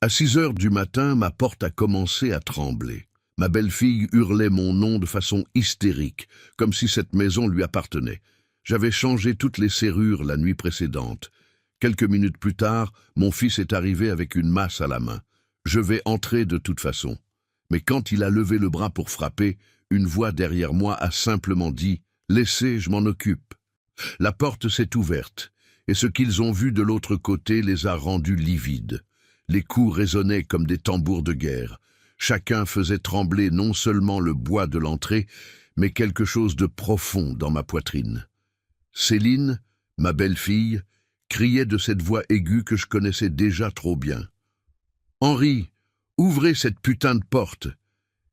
À 6 heures du matin, ma porte a commencé à trembler. Ma belle-fille hurlait mon nom de façon hystérique, comme si cette maison lui appartenait. J'avais changé toutes les serrures la nuit précédente. Quelques minutes plus tard, mon fils est arrivé avec une masse à la main. Je vais entrer de toute façon. Mais quand il a levé le bras pour frapper, une voix derrière moi a simplement dit « Laissez, je m'en occupe ». La porte s'est ouverte, et ce qu'ils ont vu de l'autre côté les a rendus livides. Les coups résonnaient comme des tambours de guerre. Chacun faisait trembler non seulement le bois de l'entrée, mais quelque chose de profond dans ma poitrine. Céline, ma belle-fille, criait de cette voix aiguë que je connaissais déjà trop bien. « Henri, ouvrez cette putain de porte.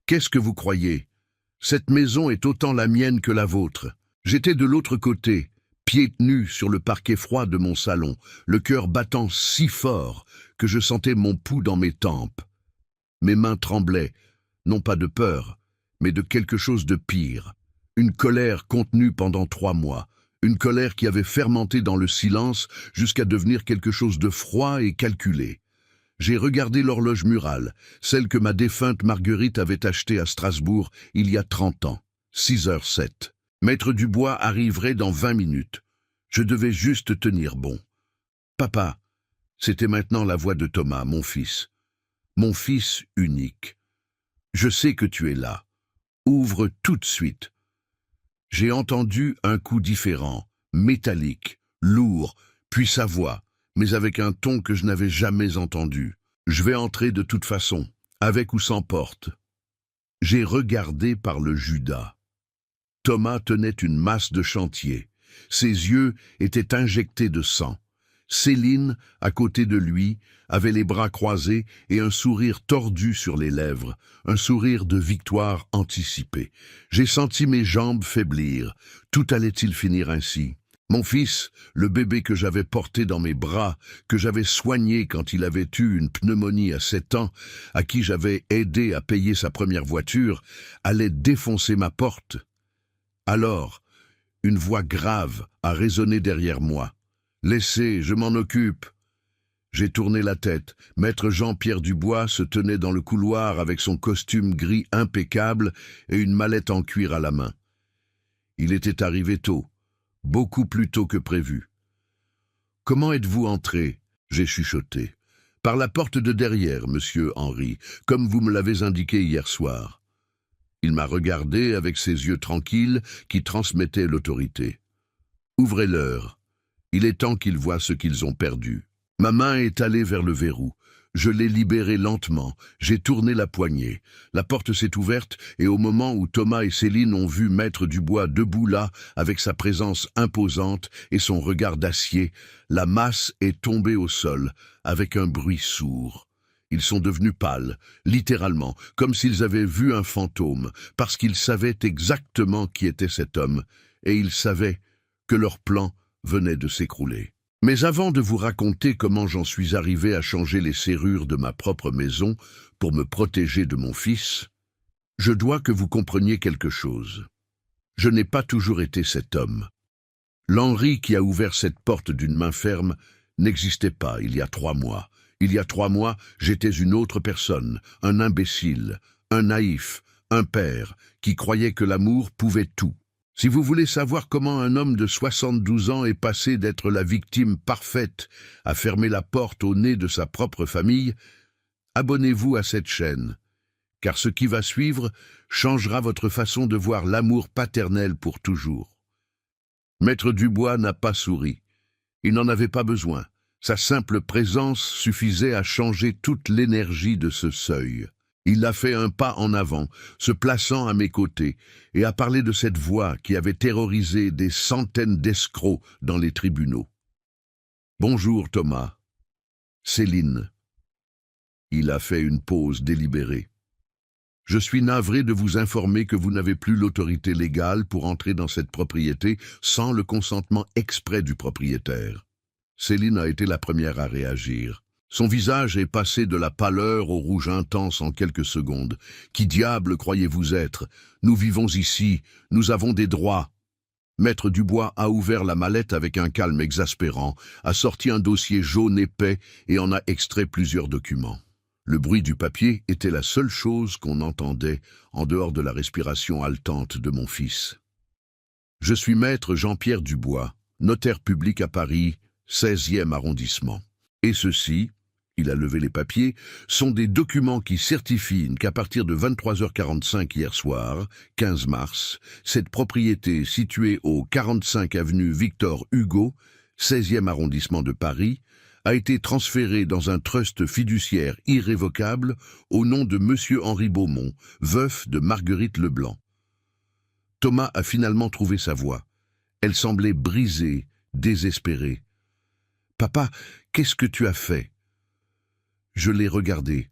Qu'est-ce que vous croyez? Cette maison est autant la mienne que la vôtre. J'étais de l'autre côté, pieds nus sur le parquet froid de mon salon, le cœur battant si fort que je sentais mon pouls dans mes tempes. Mes mains tremblaient, non pas de peur, mais de quelque chose de pire. Une colère contenue pendant 3 mois, une colère qui avait fermenté dans le silence jusqu'à devenir quelque chose de froid et calculé. J'ai regardé l'horloge murale, celle que ma défunte Marguerite avait achetée à Strasbourg il y a 30 ans, 6h07. Maître Dubois arriverait dans 20 minutes. Je devais juste tenir bon. Papa, c'était maintenant la voix de Thomas, mon fils unique. Je sais que tu es là. Ouvre tout de suite. J'ai entendu un coup différent, métallique, lourd, puis sa voix, mais avec un ton que je n'avais jamais entendu. Je vais entrer de toute façon, avec ou sans porte. J'ai regardé par le Judas. Thomas tenait une masse de chantier. Ses yeux étaient injectés de sang. Céline, à côté de lui, avait les bras croisés et un sourire tordu sur les lèvres, un sourire de victoire anticipée. J'ai senti mes jambes faiblir. Tout allait-il finir ainsi? Mon fils, le bébé que j'avais porté dans mes bras, que j'avais soigné quand il avait eu une pneumonie à 7 ans, à qui j'avais aidé à payer sa première voiture, allait défoncer ma porte. Alors, une voix grave a résonné derrière moi. « Laissez, je m'en occupe ». J'ai tourné la tête. Maître Jean-Pierre Dubois se tenait dans le couloir avec son costume gris impeccable et une mallette en cuir à la main. Il était arrivé tôt, beaucoup plus tôt que prévu. « Comment êtes-vous entré ?» j'ai chuchoté. « Par la porte de derrière, monsieur Henri, comme vous me l'avez indiqué hier soir. » Il m'a regardé avec ses yeux tranquilles qui transmettaient l'autorité. « Ouvrez-leur. Il est temps qu'ils voient ce qu'ils ont perdu. » Ma main est allée vers le verrou. Je l'ai libéré lentement. J'ai tourné la poignée. La porte s'est ouverte et au moment où Thomas et Céline ont vu Maître Dubois debout là, avec sa présence imposante et son regard d'acier, la masse est tombée au sol, avec un bruit sourd. Ils sont devenus pâles, littéralement, comme s'ils avaient vu un fantôme, parce qu'ils savaient exactement qui était cet homme, et ils savaient que leur plan venait de s'écrouler. Mais avant de vous raconter comment j'en suis arrivé à changer les serrures de ma propre maison pour me protéger de mon fils, je dois que vous compreniez quelque chose. Je n'ai pas toujours été cet homme. L'Henri qui a ouvert cette porte d'une main ferme n'existait pas il y a 3 mois. Il y a 3 mois, j'étais une autre personne, un imbécile, un naïf, un père qui croyait que l'amour pouvait tout. Si vous voulez savoir comment un homme de 72 ans est passé d'être la victime parfaite à fermer la porte au nez de sa propre famille, abonnez-vous à cette chaîne, car ce qui va suivre changera votre façon de voir l'amour paternel pour toujours. Maître Dubois n'a pas souri. Il n'en avait pas besoin. Sa simple présence suffisait à changer toute l'énergie de ce seuil. Il a fait un pas en avant, se plaçant à mes côtés, et a parlé de cette voix qui avait terrorisé des centaines d'escrocs dans les tribunaux. « Bonjour, Thomas. »« Céline. » Il a fait une pause délibérée. « Je suis navré de vous informer que vous n'avez plus l'autorité légale pour entrer dans cette propriété sans le consentement exprès du propriétaire. » Céline a été la première à réagir. Son visage est passé de la pâleur au rouge intense en quelques secondes. « Qui diable croyez-vous être? Nous vivons ici, nous avons des droits. » Maître Dubois a ouvert la mallette avec un calme exaspérant, a sorti un dossier jaune épais et en a extrait plusieurs documents. Le bruit du papier était la seule chose qu'on entendait en dehors de la respiration haletante de mon fils. Je suis maître Jean-Pierre Dubois, notaire public à Paris, 16e arrondissement. Et ceci, il a levé les papiers, sont des documents qui certifient qu'à partir de 23h45 hier soir, 15 mars, cette propriété située au 45 avenue Victor Hugo, 16e arrondissement de Paris, a été transférée dans un trust fiduciaire irrévocable au nom de M. Henri Beaumont, veuf de Marguerite Leblanc. Thomas a finalement trouvé sa voix. Elle semblait brisée, désespérée. « Papa, qu'est-ce que tu as fait ?» Je l'ai regardé.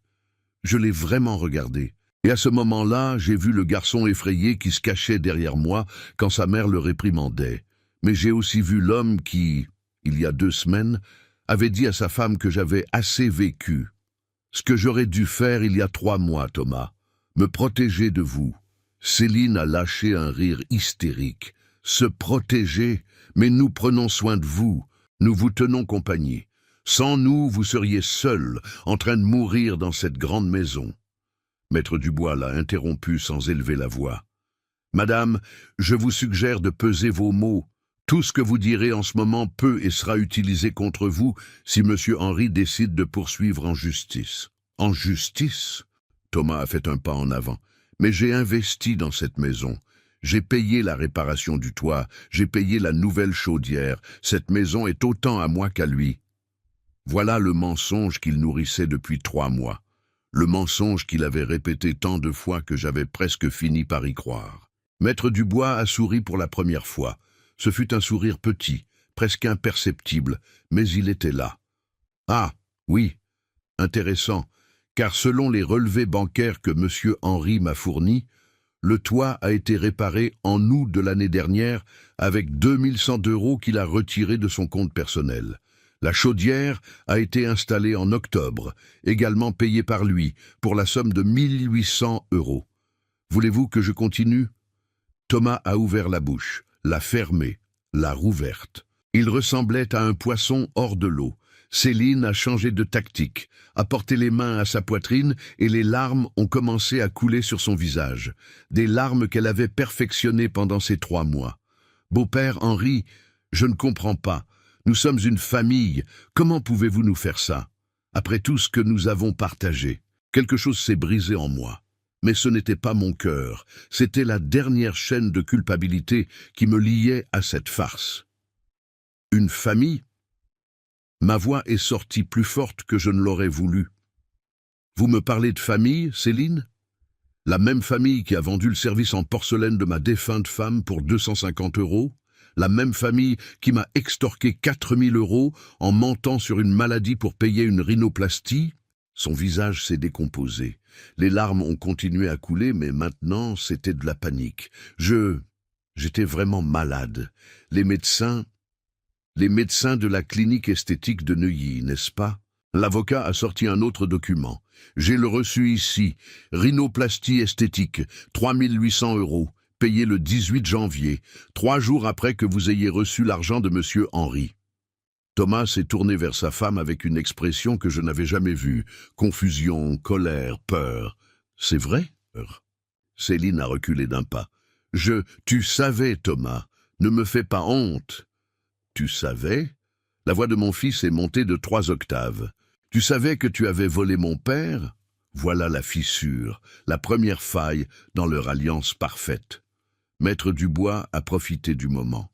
Je l'ai vraiment regardé. Et à ce moment-là, j'ai vu le garçon effrayé qui se cachait derrière moi quand sa mère le réprimandait. Mais j'ai aussi vu l'homme qui, il y a 2 semaines, avait dit à sa femme que j'avais assez vécu. Ce que j'aurais dû faire il y a 3 mois, Thomas. Me protéger de vous. Céline a lâché un rire hystérique. Se protéger, mais nous prenons soin de vous. Nous vous tenons compagnie. Sans nous, vous seriez seul, en train de mourir dans cette grande maison. Maître Dubois l'a interrompu sans élever la voix. Madame, je vous suggère de peser vos mots. Tout ce que vous direz en ce moment peut et sera utilisé contre vous si M. Henri décide de poursuivre en justice. En justice? Thomas a fait un pas en avant. Mais j'ai investi dans cette maison. J'ai payé la réparation du toit, j'ai payé la nouvelle chaudière. Cette maison est autant à moi qu'à lui. Voilà le mensonge qu'il nourrissait depuis 3 mois. Le mensonge qu'il avait répété tant de fois que j'avais presque fini par y croire. Maître Dubois a souri pour la première fois. Ce fut un sourire petit, presque imperceptible, mais il était là. Ah, oui, intéressant, car selon les relevés bancaires que M. Henri m'a fournis, le toit a été réparé en août de l'année dernière avec 2100 € qu'il a retirés de son compte personnel. La chaudière a été installée en octobre, également payée par lui, pour la somme de 1800 €. Voulez-vous que je continue? Thomas a ouvert la bouche, l'a fermée, l'a rouverte. Il ressemblait à un poisson hors de l'eau. Céline a changé de tactique, a porté les mains à sa poitrine et les larmes ont commencé à couler sur son visage. Des larmes qu'elle avait perfectionnées pendant ces 3 mois. Beau-père Henri, je ne comprends pas. Nous sommes une famille. Comment pouvez-vous nous faire ça? Après tout ce que nous avons partagé, quelque chose s'est brisé en moi. Mais ce n'était pas mon cœur. C'était la dernière chaîne de culpabilité qui me liait à cette farce. Une famille? Ma voix est sortie plus forte que je ne l'aurais voulu. Vous me parlez de famille, Céline? La même famille qui a vendu le service en porcelaine de ma défunte femme pour 250 €? La même famille qui m'a extorqué 4000 € en mentant sur une maladie pour payer une rhinoplastie? Son visage s'est décomposé. Les larmes ont continué à couler, mais maintenant c'était de la panique. J'étais vraiment malade. Les médecins de la clinique esthétique de Neuilly, n'est-ce pas? L'avocat a sorti un autre document. J'ai le reçu ici. Rhinoplastie esthétique, 3800 €, payé le 18 janvier, 3 jours après que vous ayez reçu l'argent de M. Henri. Thomas s'est tourné vers sa femme avec une expression que je n'avais jamais vue. Confusion, colère, peur. C'est vrai? Céline a reculé d'un pas. Tu savais, Thomas. Ne me fais pas honte. Tu savais? La voix de mon fils est montée de 3 octaves. Tu savais que tu avais volé mon père? Voilà la fissure, la première faille dans leur alliance parfaite. Maître Dubois a profité du moment.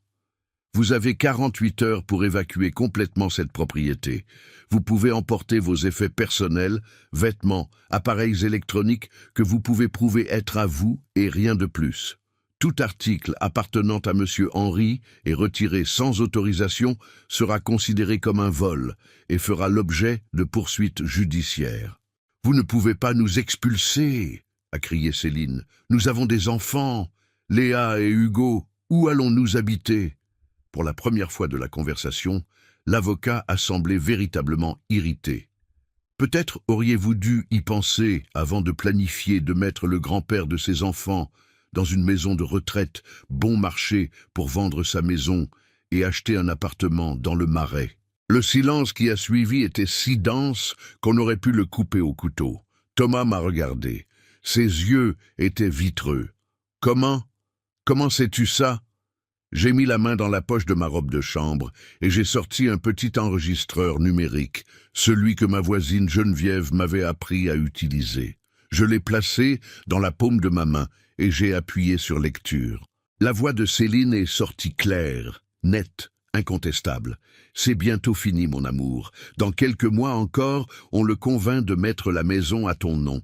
Vous avez 48 heures pour évacuer complètement cette propriété. Vous pouvez emporter vos effets personnels, vêtements, appareils électroniques que vous pouvez prouver être à vous et rien de plus. Tout article appartenant à M. Henri et retiré sans autorisation sera considéré comme un vol et fera l'objet de poursuites judiciaires. « Vous ne pouvez pas nous expulser !» a crié Céline. « Nous avons des enfants. Léa et Hugo, où allons-nous habiter ?» Pour la première fois de la conversation, l'avocat a semblé véritablement irrité. « Peut-être auriez-vous dû y penser avant de planifier de mettre le grand-père de ses enfants dans une maison de retraite, bon marché pour vendre sa maison et acheter un appartement dans le Marais. » Le silence qui a suivi était si dense qu'on aurait pu le couper au couteau. Thomas m'a regardé. Ses yeux étaient vitreux. « Comment? Comment sais-tu ça ?» J'ai mis la main dans la poche de ma robe de chambre et j'ai sorti un petit enregistreur numérique, celui que ma voisine Geneviève m'avait appris à utiliser. Je l'ai placé dans la paume de ma main et j'ai appuyé sur lecture. La voix de Céline est sortie claire, nette, incontestable. « C'est bientôt fini, mon amour. Dans quelques mois encore, on le convainc de mettre la maison à ton nom.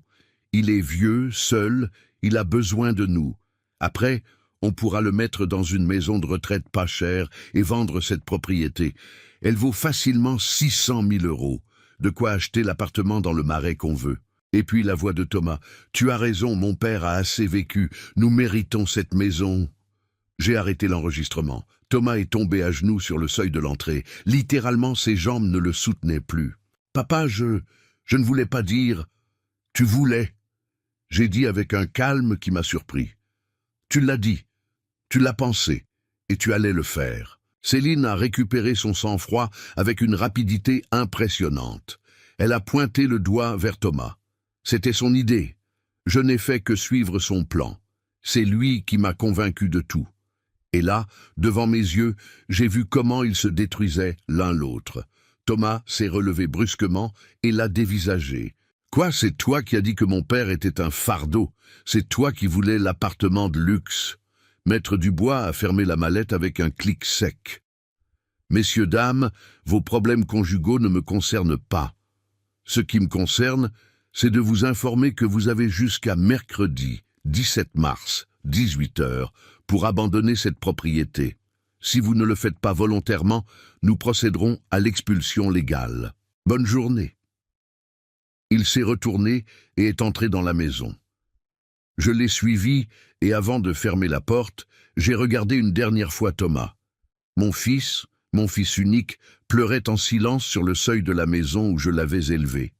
Il est vieux, seul, il a besoin de nous. Après, on pourra le mettre dans une maison de retraite pas chère et vendre cette propriété. Elle vaut facilement 600 000 €. De quoi acheter l'appartement dans le Marais qu'on veut. » Et puis la voix de Thomas. « Tu as raison, mon père a assez vécu. Nous méritons cette maison. » J'ai arrêté l'enregistrement. Thomas est tombé à genoux sur le seuil de l'entrée. Littéralement, ses jambes ne le soutenaient plus. « Papa, je ne voulais pas dire... » « Tu voulais. » J'ai dit avec un calme qui m'a surpris. « Tu l'as dit. Tu l'as pensé. Et tu allais le faire. » Céline a récupéré son sang-froid avec une rapidité impressionnante. Elle a pointé le doigt vers Thomas. C'était son idée. Je n'ai fait que suivre son plan. C'est lui qui m'a convaincu de tout. Et là, devant mes yeux, j'ai vu comment ils se détruisaient l'un l'autre. Thomas s'est relevé brusquement et l'a dévisagé. « Quoi, c'est toi qui as dit que mon père était un fardeau? C'est toi qui voulais l'appartement de luxe ?» Maître Dubois a fermé la mallette avec un clic sec. « Messieurs, dames, vos problèmes conjugaux ne me concernent pas. Ce qui me concerne, c'est de vous informer que vous avez jusqu'à mercredi, 17 mars, 18 h, pour abandonner cette propriété. Si vous ne le faites pas volontairement, nous procéderons à l'expulsion légale. Bonne journée. » Il s'est retourné et est entré dans la maison. Je l'ai suivi et avant de fermer la porte, j'ai regardé une dernière fois Thomas. Mon fils unique, pleurait en silence sur le seuil de la maison où je l'avais élevé.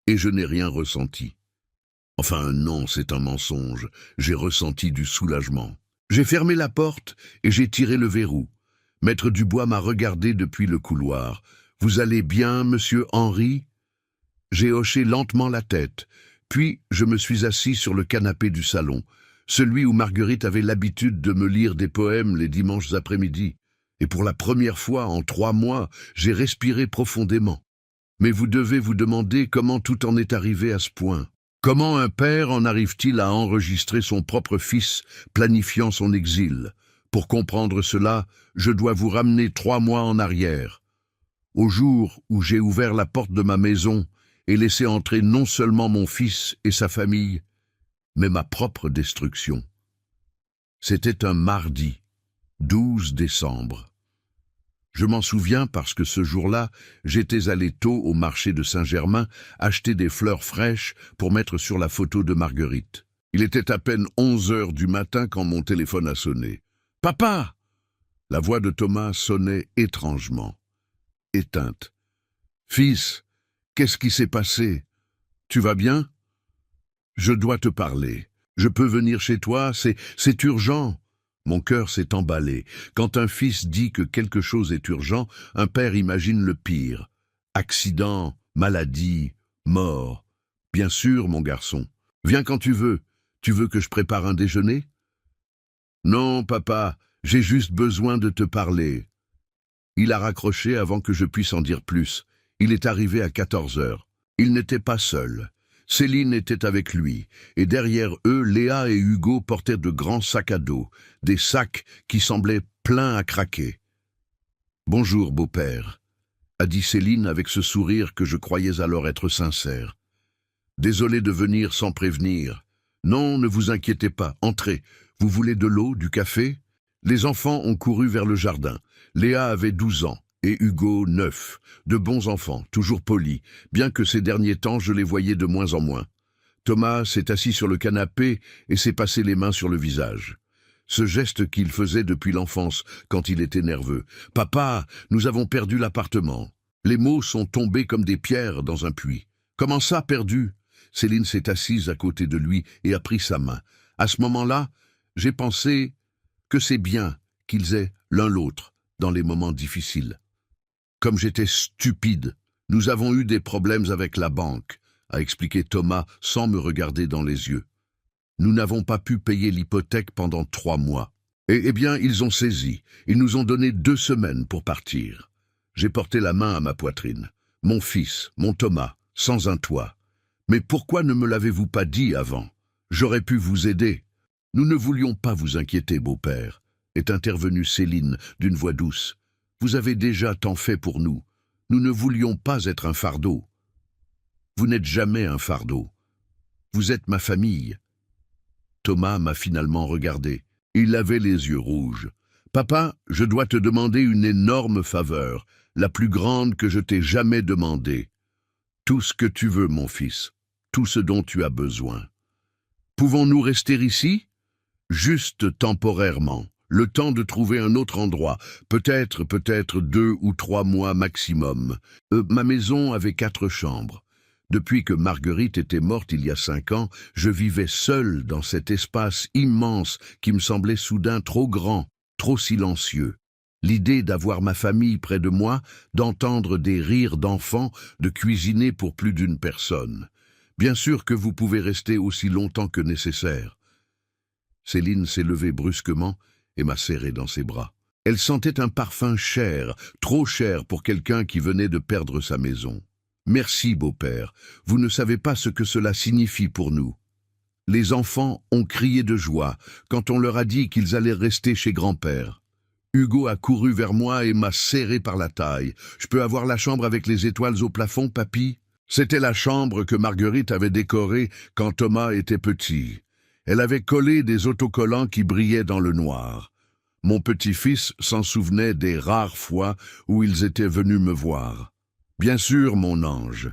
Et je n'ai rien ressenti. Enfin non, c'est un mensonge. J'ai ressenti du soulagement. J'ai fermé la porte et j'ai tiré le verrou. Maître Dubois m'a regardé depuis le couloir. « Vous allez bien, monsieur Henri ?» J'ai hoché lentement la tête, puis je me suis assis sur le canapé du salon, celui où Marguerite avait l'habitude de me lire des poèmes les dimanches après-midi. Et pour la première fois en 3 mois, j'ai respiré profondément. Mais vous devez vous demander comment tout en est arrivé à ce point. Comment un père en arrive-t-il à enregistrer son propre fils planifiant son exil? Pour comprendre cela, je dois vous ramener 3 mois en arrière. Au jour où j'ai ouvert la porte de ma maison et laissé entrer non seulement mon fils et sa famille, mais ma propre destruction. C'était un mardi, 12 décembre. Je m'en souviens parce que ce jour-là, j'étais allé tôt au marché de Saint-Germain acheter des fleurs fraîches pour mettre sur la photo de Marguerite. Il était à peine 11 h du matin quand mon téléphone a sonné. « Papa !» La voix de Thomas sonnait étrangement, éteinte. « Fils, qu'est-ce qui s'est passé? Tu vas bien? Je dois te parler. Je peux venir chez toi? C'est urgent. » Mon cœur s'est emballé. Quand un fils dit que quelque chose est urgent, un père imagine le pire. Accident, maladie, mort. Bien sûr, mon garçon. Viens quand tu veux. Tu veux que je prépare un déjeuner? Non, papa, j'ai juste besoin de te parler. Il a raccroché avant que je puisse en dire plus. Il est arrivé à 14 h. Il n'était pas seul. Céline était avec lui, et derrière eux, Léa et Hugo portaient de grands sacs à dos, des sacs qui semblaient pleins à craquer. « Bonjour, beau-père », a dit Céline avec ce sourire que je croyais alors être sincère. « Désolé de venir sans prévenir. Non, ne vous inquiétez pas, entrez. Vous voulez de l'eau, du café ?» Les enfants ont couru vers le jardin. Léa avait 12 ans. Et Hugo, 9, de bons enfants, toujours polis, bien que ces derniers temps je les voyais de moins en moins. Thomas s'est assis sur le canapé et s'est passé les mains sur le visage. Ce geste qu'il faisait depuis l'enfance, quand il était nerveux. « Papa, nous avons perdu l'appartement. » Les mots sont tombés comme des pierres dans un puits. « Comment ça, perdu ?» Céline s'est assise à côté de lui et a pris sa main. À ce moment-là, j'ai pensé que c'est bien qu'ils aient l'un l'autre dans les moments difficiles. Comme j'étais stupide. Nous avons eu des problèmes avec la banque, a expliqué Thomas sans me regarder dans les yeux. Nous n'avons pas pu payer l'hypothèque pendant 3 mois. Eh bien, ils ont saisi. Ils nous ont donné 2 semaines pour partir. J'ai porté la main à ma poitrine. Mon fils, mon Thomas, sans un toit. Mais pourquoi ne me l'avez-vous pas dit avant? J'aurais pu vous aider. Nous ne voulions pas vous inquiéter, beau-père, est intervenue Céline d'une voix douce. Vous avez déjà tant fait pour nous. Nous ne voulions pas être un fardeau. Vous n'êtes jamais un fardeau. Vous êtes ma famille. Thomas m'a finalement regardé. Il avait les yeux rouges. Papa, je dois te demander une énorme faveur, la plus grande que je t'ai jamais demandée. Tout ce que tu veux, mon fils, tout ce dont tu as besoin. Pouvons-nous rester ici? Juste temporairement. Le temps de trouver un autre endroit, peut-être 2 ou 3 mois maximum. Ma maison avait 4 chambres. Depuis que Marguerite était morte il y a 5 ans, je vivais seul dans cet espace immense qui me semblait soudain trop grand, trop silencieux. L'idée d'avoir ma famille près de moi, d'entendre des rires d'enfants, de cuisiner pour plus d'une personne. Bien sûr que vous pouvez rester aussi longtemps que nécessaire. Céline s'est levée brusquement et m'a serré dans ses bras. Elle sentait un parfum cher, trop cher pour quelqu'un qui venait de perdre sa maison. Merci, beau-père, vous ne savez pas ce que cela signifie pour nous. Les enfants ont crié de joie quand on leur a dit qu'ils allaient rester chez grand-père. Hugo a couru vers moi et m'a serré par la taille. Je peux avoir la chambre avec les étoiles au plafond, papy? C'était la chambre que Marguerite avait décorée quand Thomas était petit. Elle avait collé des autocollants qui brillaient dans le noir. Mon petit-fils s'en souvenait des rares fois où ils étaient venus me voir. Bien sûr, mon ange.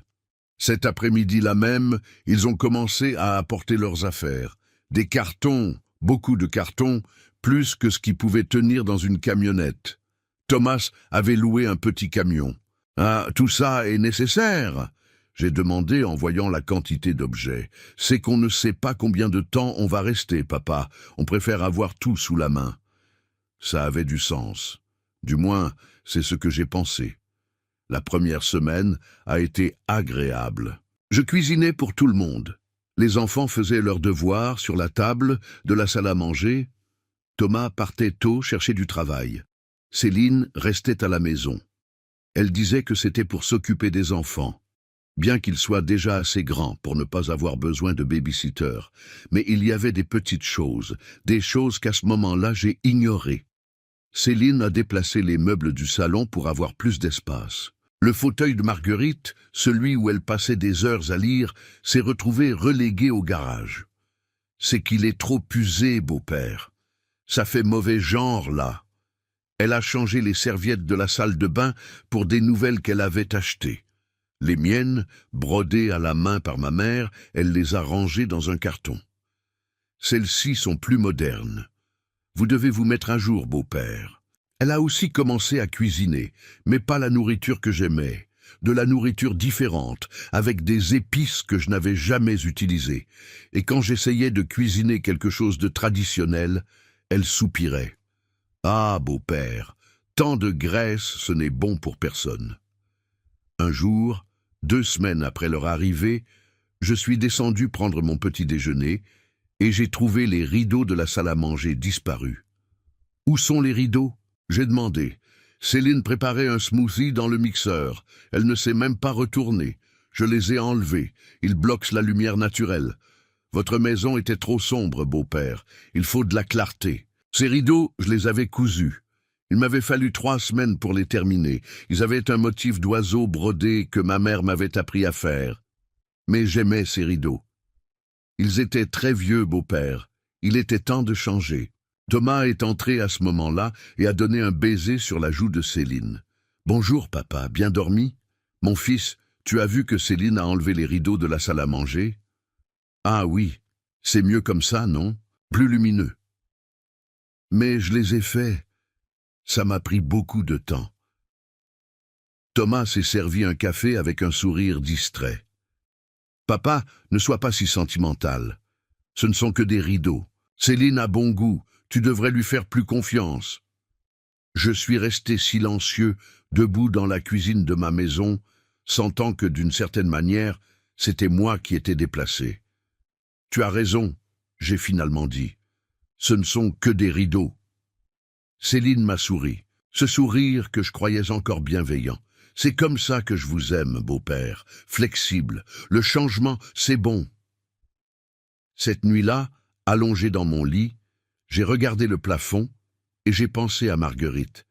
Cet après-midi-là même, ils ont commencé à apporter leurs affaires. Des cartons, beaucoup de cartons, plus que ce qui pouvait tenir dans une camionnette. Thomas avait loué un petit camion. « Ah, tout ça est nécessaire ?» J'ai demandé en voyant la quantité d'objets. « C'est qu'on ne sait pas combien de temps on va rester, papa. On préfère avoir tout sous la main. » Ça avait du sens. Du moins, c'est ce que j'ai pensé. La première semaine a été agréable. Je cuisinais pour tout le monde. Les enfants faisaient leurs devoirs sur la table de la salle à manger. Thomas partait tôt chercher du travail. Céline restait à la maison. Elle disait que c'était pour s'occuper des enfants, bien qu'ils soient déjà assez grands pour ne pas avoir besoin de baby-sitter. Mais il y avait des petites choses, des choses qu'à ce moment-là j'ai ignorées. Céline a déplacé les meubles du salon pour avoir plus d'espace. Le fauteuil de Marguerite, celui où elle passait des heures à lire, s'est retrouvé relégué au garage. C'est qu'il est trop usé, beau-père. Ça fait mauvais genre, là. Elle a changé les serviettes de la salle de bain pour des nouvelles qu'elle avait achetées. Les miennes, brodées à la main par ma mère, elle les a rangées dans un carton. Celles-ci sont plus modernes. Vous devez vous mettre à jour, beau-père. Elle a aussi commencé à cuisiner, mais pas la nourriture que j'aimais. De la nourriture différente, avec des épices que je n'avais jamais utilisées. Et quand j'essayais de cuisiner quelque chose de traditionnel, elle soupirait. Ah, beau-père, tant de graisse, ce n'est bon pour personne. Un jour, 2 semaines après leur arrivée, je suis descendu prendre mon petit déjeuner et j'ai trouvé les rideaux de la salle à manger disparus. Où sont les rideaux? J'ai demandé. Céline préparait un smoothie dans le mixeur. Elle ne s'est même pas retournée. Je les ai enlevés. Ils bloquent la lumière naturelle. Votre maison était trop sombre, beau-père. Il faut de la clarté. Ces rideaux, je les avais cousus. Il m'avait fallu 3 semaines pour les terminer. Ils avaient un motif d'oiseau brodé que ma mère m'avait appris à faire. Mais j'aimais ces rideaux. Ils étaient très vieux, beau-père. Il était temps de changer. Thomas est entré à ce moment-là et a donné un baiser sur la joue de Céline. « Bonjour, papa, bien dormi? Mon fils, tu as vu que Céline a enlevé les rideaux de la salle à manger? » « Ah oui, c'est mieux comme ça, non? Plus lumineux. » « Mais je les ai faits. Ça m'a pris beaucoup de temps. » Thomas s'est servi un café avec un sourire distrait. « Papa, ne sois pas si sentimental. Ce ne sont que des rideaux. Céline a bon goût. Tu devrais lui faire plus confiance. » Je suis resté silencieux, debout dans la cuisine de ma maison, sentant que d'une certaine manière, c'était moi qui étais déplacé. « Tu as raison », j'ai finalement dit. « Ce ne sont que des rideaux. » Céline m'a souri, ce sourire que je croyais encore bienveillant. « C'est comme ça que je vous aime, beau-père, flexible. Le changement, c'est bon. » Cette nuit-là, allongé dans mon lit, j'ai regardé le plafond et j'ai pensé à Marguerite,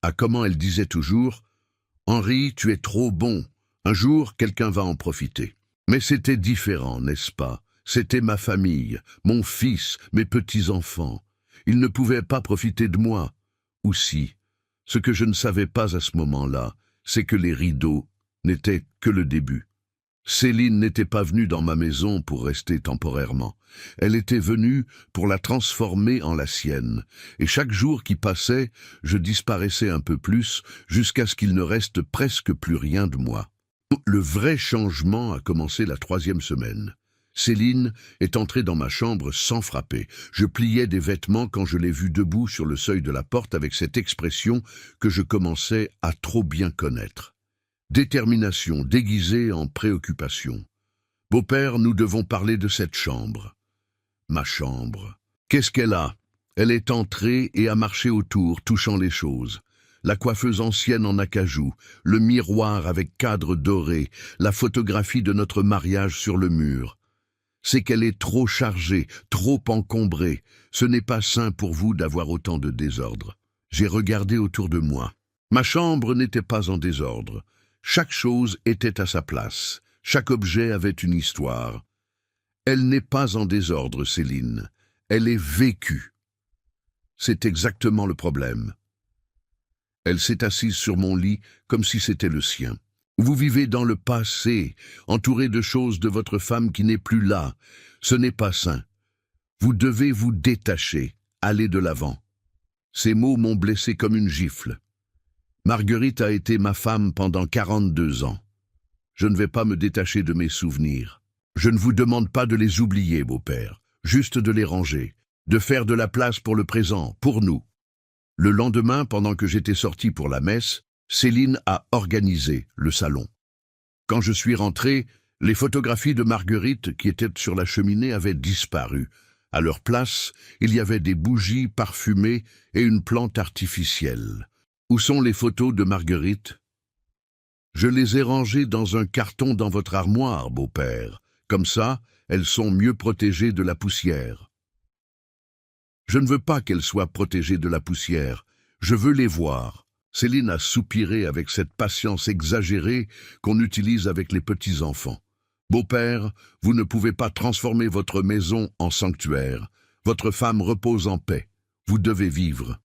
à comment elle disait toujours « Henri, tu es trop bon. Un jour, quelqu'un va en profiter. » Mais c'était différent, n'est-ce pas? C'était ma famille, mon fils, mes petits-enfants. Ils ne pouvaient pas profiter de moi. Ou si. Ce que je ne savais pas à ce moment-là, c'est que les rideaux n'étaient que le début. Céline n'était pas venue dans ma maison pour rester temporairement. Elle était venue pour la transformer en la sienne. Et chaque jour qui passait, je disparaissais un peu plus, jusqu'à ce qu'il ne reste presque plus rien de moi. Le vrai changement a commencé la 3e semaine. Céline est entrée dans ma chambre sans frapper. Je pliais des vêtements quand je l'ai vue debout sur le seuil de la porte avec cette expression que je commençais à trop bien connaître. Détermination déguisée en préoccupation. « Beau-père, nous devons parler de cette chambre. » Ma chambre. Qu'est-ce qu'elle a? Elle est entrée et a marché autour, touchant les choses. La coiffeuse ancienne en acajou, le miroir avec cadre doré, la photographie de notre mariage sur le mur. C'est qu'elle est trop chargée, trop encombrée. Ce n'est pas sain pour vous d'avoir autant de désordre. J'ai regardé autour de moi. Ma chambre n'était pas en désordre. Chaque chose était à sa place. Chaque objet avait une histoire. Elle n'est pas en désordre, Céline. Elle est vécue. C'est exactement le problème. Elle s'est assise sur mon lit comme si c'était le sien. Vous vivez dans le passé, entouré de choses de votre femme qui n'est plus là. Ce n'est pas sain. Vous devez vous détacher, aller de l'avant. Ces mots m'ont blessé comme une gifle. Marguerite a été ma femme pendant 42 ans. Je ne vais pas me détacher de mes souvenirs. Je ne vous demande pas de les oublier, beau-père, juste de les ranger, de faire de la place pour le présent, pour nous. Le lendemain, pendant que j'étais sorti pour la messe, Céline a organisé le salon. Quand je suis rentré, les photographies de Marguerite qui étaient sur la cheminée avaient disparu. À leur place, il y avait des bougies parfumées et une plante artificielle. Où sont les photos de Marguerite? Je les ai rangées dans un carton dans votre armoire, beau-père. Comme ça, elles sont mieux protégées de la poussière. Je ne veux pas qu'elles soient protégées de la poussière. Je veux les voir. Céline a soupiré avec cette patience exagérée qu'on utilise avec les petits-enfants. Beau-père, vous ne pouvez pas transformer votre maison en sanctuaire. Votre femme repose en paix. Vous devez vivre.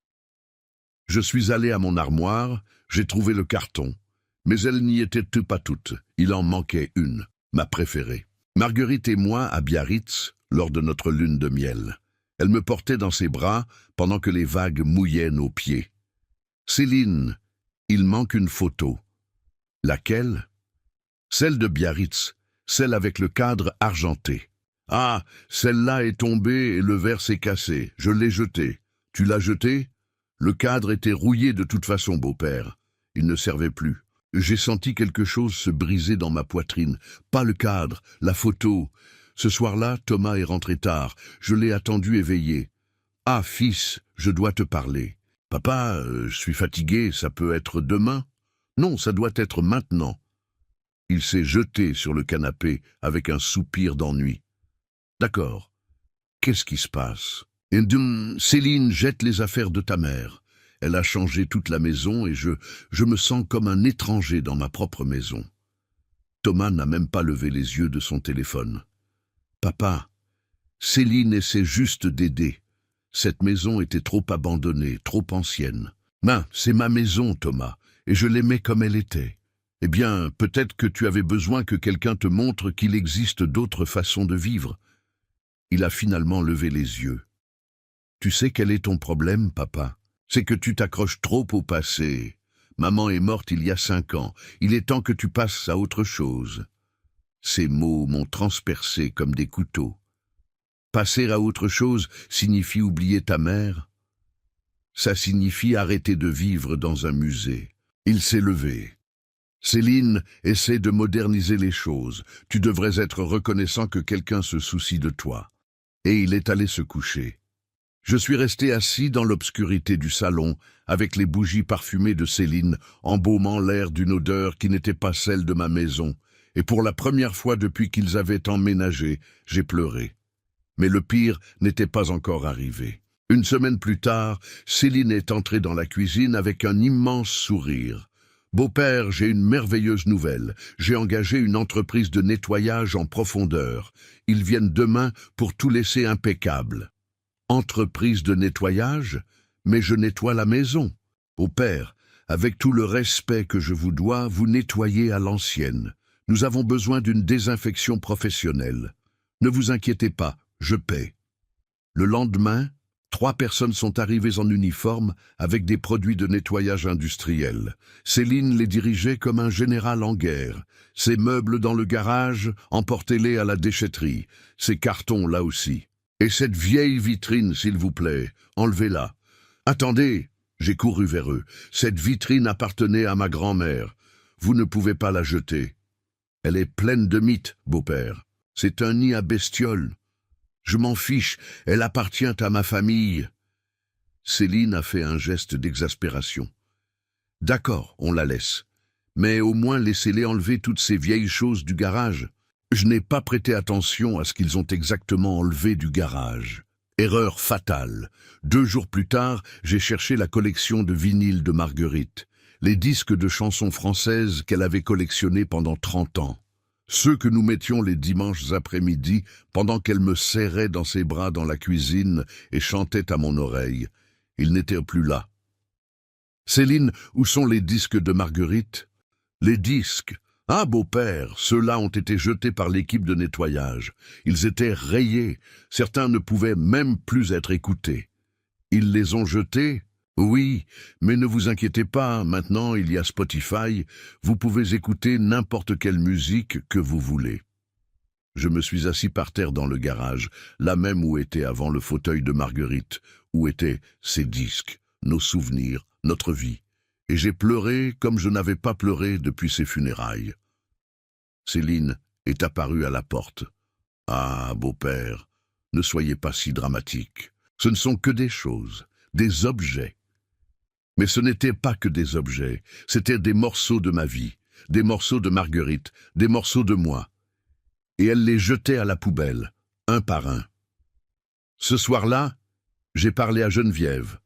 Je suis allé à mon armoire, j'ai trouvé le carton. Mais elle n'y était pas toute. Il en manquait une, ma préférée. Marguerite et moi à Biarritz, lors de notre lune de miel. Elle me portait dans ses bras pendant que les vagues mouillaient nos pieds. « Céline, il manque une photo. » « Laquelle ?»« Celle de Biarritz, celle avec le cadre argenté. »« Ah, celle-là est tombée et le verre s'est cassé. Je l'ai jetée. »« Tu l'as jetée ?»« Le cadre était rouillé de toute façon, beau-père. Il ne servait plus. » J'ai senti quelque chose se briser dans ma poitrine. Pas le cadre, la photo. Ce soir-là, Thomas est rentré tard. Je l'ai attendu éveillé. « Ah, fils, je dois te parler. »« Papa, je suis fatigué, ça peut être demain. »« Non, ça doit être maintenant. » Il s'est jeté sur le canapé avec un soupir d'ennui. « D'accord. Qu'est-ce qui se passe ?»« Céline, jette les affaires de ta mère. Elle a changé toute la maison et je me sens comme un étranger dans ma propre maison. » Thomas n'a même pas levé les yeux de son téléphone. « Papa, Céline essaie juste d'aider. Cette maison était trop abandonnée, trop ancienne. Ben, c'est ma maison, Thomas, et je l'aimais comme elle était. Eh bien, peut-être que tu avais besoin que quelqu'un te montre qu'il existe d'autres façons de vivre. » Il a finalement levé les yeux. « Tu sais quel est ton problème, papa? C'est que tu t'accroches trop au passé. Maman est morte il y a 5 ans. Il est temps que tu passes à autre chose. » Ces mots m'ont transpercé comme des couteaux. Passer à autre chose signifie oublier ta mère. Ça signifie arrêter de vivre dans un musée. Il s'est levé. Céline, essaie de moderniser les choses. Tu devrais être reconnaissant que quelqu'un se soucie de toi. Et il est allé se coucher. Je suis resté assis dans l'obscurité du salon, avec les bougies parfumées de Céline, embaumant l'air d'une odeur qui n'était pas celle de ma maison. Et pour la première fois depuis qu'ils avaient emménagé, j'ai pleuré. Mais le pire n'était pas encore arrivé. Une semaine plus tard, Céline est entrée dans la cuisine avec un immense sourire. Beau-père, j'ai une merveilleuse nouvelle. J'ai engagé une entreprise de nettoyage en profondeur. Ils viennent demain pour tout laisser impeccable. Entreprise de nettoyage? Mais je nettoie la maison. Beau-père, avec tout le respect que je vous dois, vous nettoyez à l'ancienne. Nous avons besoin d'une désinfection professionnelle. Ne vous inquiétez pas, je paie. Le lendemain, 3 personnes sont arrivées en uniforme avec des produits de nettoyage industriel. Céline les dirigeait comme un général en guerre. Ses meubles dans le garage, emportez-les à la déchetterie. Ses cartons là aussi. Et cette vieille vitrine, s'il vous plaît, enlevez-la. Attendez, j'ai couru vers eux. Cette vitrine appartenait à ma grand-mère. Vous ne pouvez pas la jeter. Elle est pleine de mythes, beau-père. C'est un nid à bestioles. Je m'en fiche, elle appartient à ma famille. Céline a fait un geste d'exaspération. D'accord, on la laisse. Mais au moins laissez-les enlever toutes ces vieilles choses du garage. Je n'ai pas prêté attention à ce qu'ils ont exactement enlevé du garage. Erreur fatale. 2 jours plus tard, j'ai cherché la collection de vinyles de Marguerite. Les disques de chansons françaises qu'elle avait collectionnés pendant 30 ans. Ceux que nous mettions les dimanches après-midi pendant qu'elle me serrait dans ses bras dans la cuisine et chantait à mon oreille. Ils n'étaient plus là. Céline, où sont les disques de Marguerite? Les disques? Ah, beau-père, ceux-là ont été jetés par l'équipe de nettoyage. Ils étaient rayés. Certains ne pouvaient même plus être écoutés. Ils les ont jetés? Oui, mais ne vous inquiétez pas, maintenant il y a Spotify, vous pouvez écouter n'importe quelle musique que vous voulez. Je me suis assis par terre dans le garage, là même où était avant le fauteuil de Marguerite, où étaient ses disques, nos souvenirs, notre vie, et j'ai pleuré comme je n'avais pas pleuré depuis ses funérailles. Céline est apparue à la porte. Ah, beau-père, ne soyez pas si dramatique. Ce ne sont que des choses, des objets. Mais ce n'était pas que des objets, c'étaient des morceaux de ma vie, des morceaux de Marguerite, des morceaux de moi. Et elle les jetait à la poubelle, un par un. Ce soir-là, j'ai parlé à Geneviève,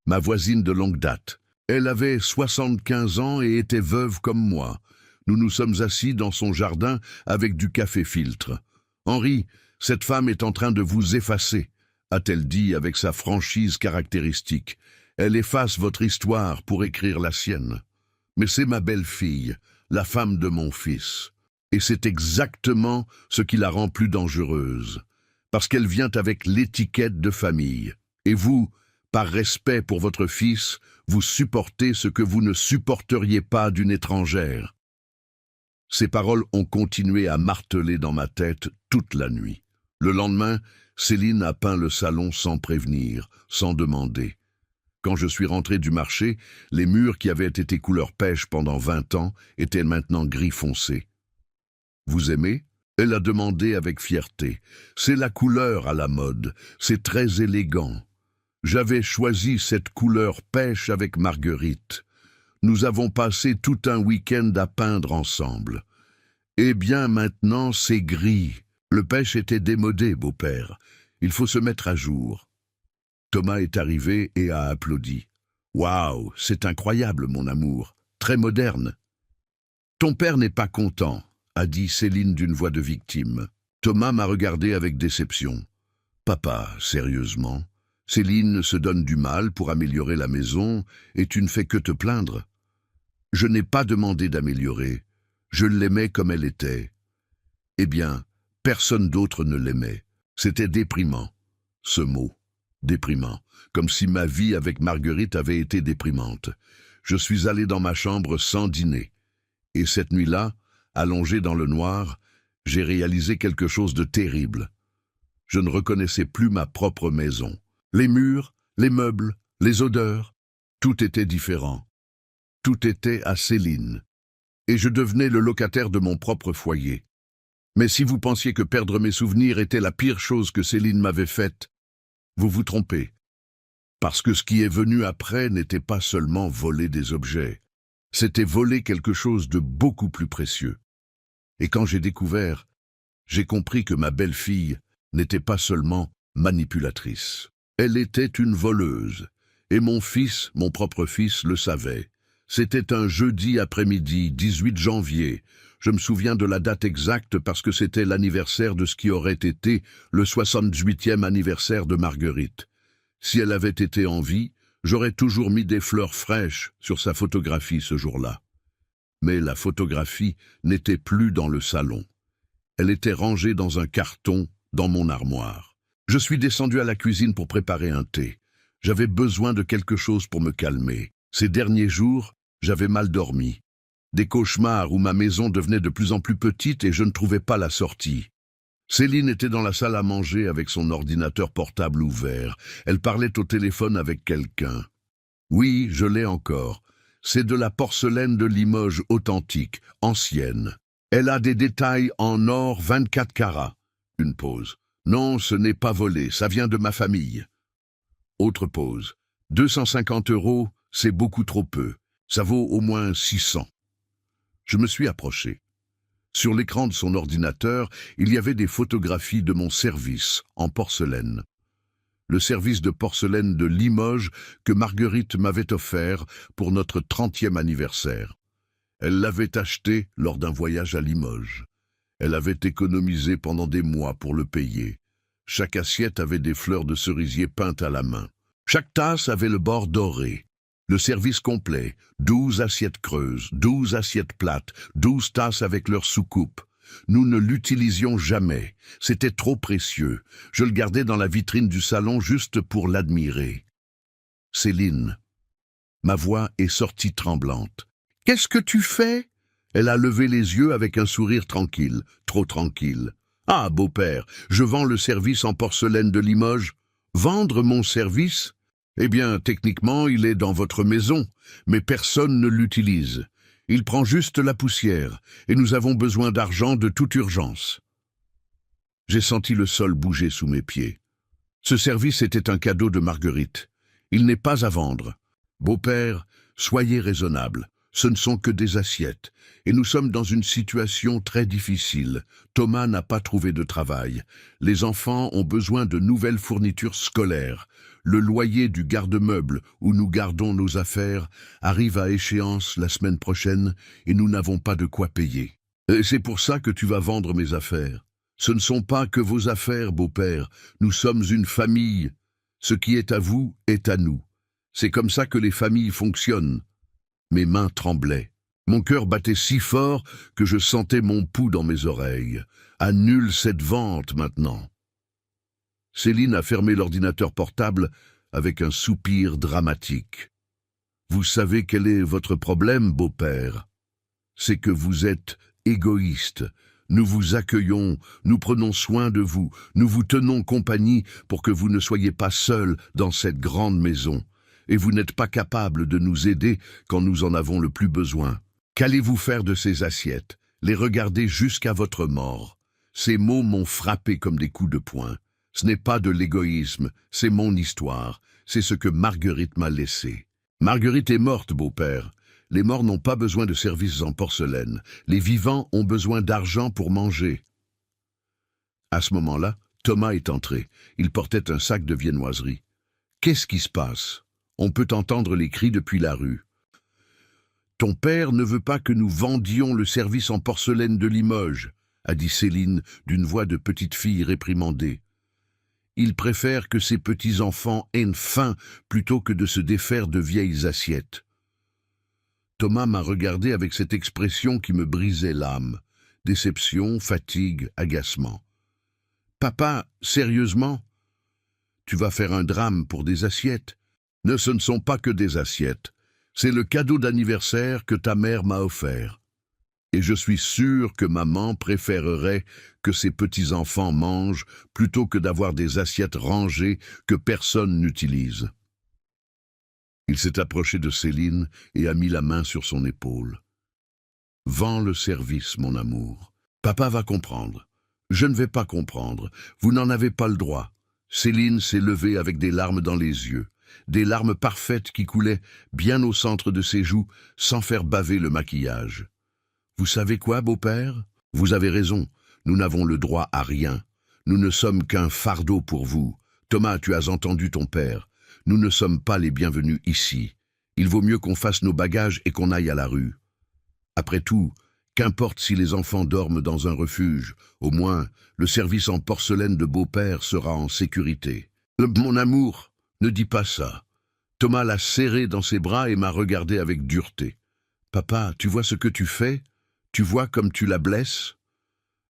ma voisine de longue date. Elle avait 75 ans et était veuve comme moi. Nous nous sommes assis dans son jardin avec du café-filtre. « Henri, cette femme est en train de vous effacer », a-t-elle dit avec sa franchise caractéristique. Elle efface votre histoire pour écrire la sienne. Mais c'est ma belle-fille, la femme de mon fils. Et c'est exactement ce qui la rend plus dangereuse. Parce qu'elle vient avec l'étiquette de famille. Et vous, par respect pour votre fils, vous supportez ce que vous ne supporteriez pas d'une étrangère. Ces paroles ont continué à marteler dans ma tête toute la nuit. Le lendemain, Céline a peint le salon sans prévenir, sans demander. Quand je suis rentré du marché, les murs qui avaient été couleur pêche pendant 20 ans étaient maintenant gris foncé. « Vous aimez ?» Elle a demandé avec fierté. « C'est la couleur à la mode, c'est très élégant. J'avais choisi cette couleur pêche avec Marguerite. Nous avons passé tout un week-end à peindre ensemble. Eh bien maintenant c'est gris. Le pêche était démodé, beau-père. Il faut se mettre à jour. » Thomas est arrivé et a applaudi. « Waouh, c'est incroyable, mon amour, très moderne. »« Ton père n'est pas content, » a dit Céline d'une voix de victime. Thomas m'a regardé avec déception. « Papa, sérieusement, Céline se donne du mal pour améliorer la maison et tu ne fais que te plaindre. » « Je n'ai pas demandé d'améliorer, je l'aimais comme elle était. » Eh bien, personne d'autre ne l'aimait. C'était déprimant, ce mot. Déprimant, comme si ma vie avec Marguerite avait été déprimante. Je suis allé dans ma chambre sans dîner. Et cette nuit-là, allongé dans le noir, j'ai réalisé quelque chose de terrible. Je ne reconnaissais plus ma propre maison. Les murs, les meubles, Les odeurs, tout était différent. Tout était à Céline. Et je devenais le locataire de mon propre foyer. Mais si vous pensiez que perdre mes souvenirs était la pire chose que Céline m'avait faite, vous vous trompez. Parce que ce qui est venu après n'était pas seulement voler des objets. C'était voler quelque chose de beaucoup plus précieux. Et quand j'ai découvert, j'ai compris que ma belle-fille n'était pas seulement manipulatrice. Elle était une voleuse. Et mon fils, mon propre fils, le savait. C'était un jeudi après-midi, 18 janvier. Je me souviens de la date exacte parce que c'était l'anniversaire de ce qui aurait été le 78e anniversaire de Marguerite. Si elle avait été en vie, j'aurais toujours mis des fleurs fraîches sur sa photographie ce jour-là. Mais la photographie n'était plus dans le salon. Elle était rangée dans un carton, dans mon armoire. Je suis descendu à la cuisine pour préparer un thé. J'avais besoin de quelque chose pour me calmer. Ces derniers jours, j'avais mal dormi. Des cauchemars où ma maison devenait de plus en plus petite et je ne trouvais pas la sortie. Céline était dans la salle à manger avec son ordinateur portable ouvert. Elle parlait au téléphone avec quelqu'un. Oui, je l'ai encore. C'est de la porcelaine de Limoges authentique, ancienne. Elle a des détails en or 24 carats. Une pause. Non, ce n'est pas volé, ça vient de ma famille. Autre pause. 250 €, c'est beaucoup trop peu. Ça vaut au moins 600. Je me suis approché. Sur l'écran de son ordinateur, il y avait des photographies de mon service, en porcelaine. Le service de porcelaine de Limoges que Marguerite m'avait offert pour notre 30e anniversaire. Elle l'avait acheté lors d'un voyage à Limoges. Elle avait économisé pendant des mois pour le payer. Chaque assiette avait des fleurs de cerisier peintes à la main. Chaque tasse avait le bord doré. Le service complet, 12 assiettes creuses, 12 assiettes plates, 12 tasses avec leur soucoupe. Nous ne l'utilisions jamais. C'était trop précieux. Je le gardais dans la vitrine du salon juste pour l'admirer. Céline. Ma voix est sortie tremblante. « Qu'est-ce que tu fais ?» Elle a levé les yeux avec un sourire tranquille, trop tranquille. « Ah, beau-père, je vends le service en porcelaine de Limoges. »« Vendre mon service ?» Eh bien, techniquement, il est dans votre maison, mais personne ne l'utilise. Il prend juste la poussière, et nous avons besoin d'argent de toute urgence. J'ai senti le sol bouger sous mes pieds. Ce service était un cadeau de Marguerite. Il n'est pas à vendre. Beau-père, soyez raisonnable. Ce ne sont que des assiettes, et nous sommes dans une situation très difficile. Thomas n'a pas trouvé de travail. Les enfants ont besoin de nouvelles fournitures scolaires. Le loyer du garde-meuble, où nous gardons nos affaires, arrive à échéance la semaine prochaine, et nous n'avons pas de quoi payer. C'est pour ça que tu vas vendre mes affaires. Ce ne sont pas que vos affaires, beau-père. Nous sommes une famille. Ce qui est à vous est à nous. C'est comme ça que les familles fonctionnent. Mes mains tremblaient. Mon cœur battait si fort que je sentais mon pouls dans mes oreilles. Annule cette vente maintenant. Céline a fermé l'ordinateur portable avec un soupir dramatique. Vous savez quel est votre problème, beau-père? C'est que vous êtes égoïste. Nous vous accueillons, nous prenons soin de vous, nous vous tenons compagnie pour que vous ne soyez pas seul dans cette grande maison. Et vous n'êtes pas capable de nous aider quand nous en avons le plus besoin. Qu'allez-vous faire de ces assiettes? Les regarder jusqu'à votre mort. Ces mots m'ont frappé comme des coups de poing. Ce n'est pas de l'égoïsme, c'est mon histoire. C'est ce que Marguerite m'a laissé. Marguerite est morte, beau-père. Les morts n'ont pas besoin de services en porcelaine. Les vivants ont besoin d'argent pour manger. À ce moment-là, Thomas est entré. Il portait un sac de viennoiserie. Qu'est-ce qui se passe? On peut entendre les cris depuis la rue. Ton père ne veut pas que nous vendions le service en porcelaine de Limoges, a dit Céline d'une voix de petite fille réprimandée. Il préfère que ses petits-enfants aient faim plutôt que de se défaire de vieilles assiettes. Thomas m'a regardé avec cette expression qui me brisait l'âme. Déception, fatigue, agacement. Papa, sérieusement? Tu vas faire un drame pour des assiettes? Non, ce ne sont pas que des assiettes. C'est le cadeau d'anniversaire que ta mère m'a offert. Et je suis sûr que maman préférerait que ses petits-enfants mangent plutôt que d'avoir des assiettes rangées que personne n'utilise. Il s'est approché de Céline et a mis la main sur son épaule. « Vends le service, mon amour. Papa va comprendre. Je ne vais pas comprendre. Vous n'en avez pas le droit. » Céline s'est levée avec des larmes dans les yeux, des larmes parfaites qui coulaient bien au centre de ses joues sans faire baver le maquillage. « Vous savez quoi, beau-père? Vous avez raison. Nous n'avons le droit à rien. Nous ne sommes qu'un fardeau pour vous. Thomas, tu as entendu ton père. Nous ne sommes pas les bienvenus ici. Il vaut mieux qu'on fasse nos bagages et qu'on aille à la rue. Après tout, qu'importe si les enfants dorment dans un refuge, au moins le service en porcelaine de beau-père sera en sécurité. Mon amour, ne dis pas ça. » Thomas l'a serré dans ses bras et m'a regardé avec dureté. « Papa, tu vois ce que tu fais? Tu vois comme tu la blesses ?»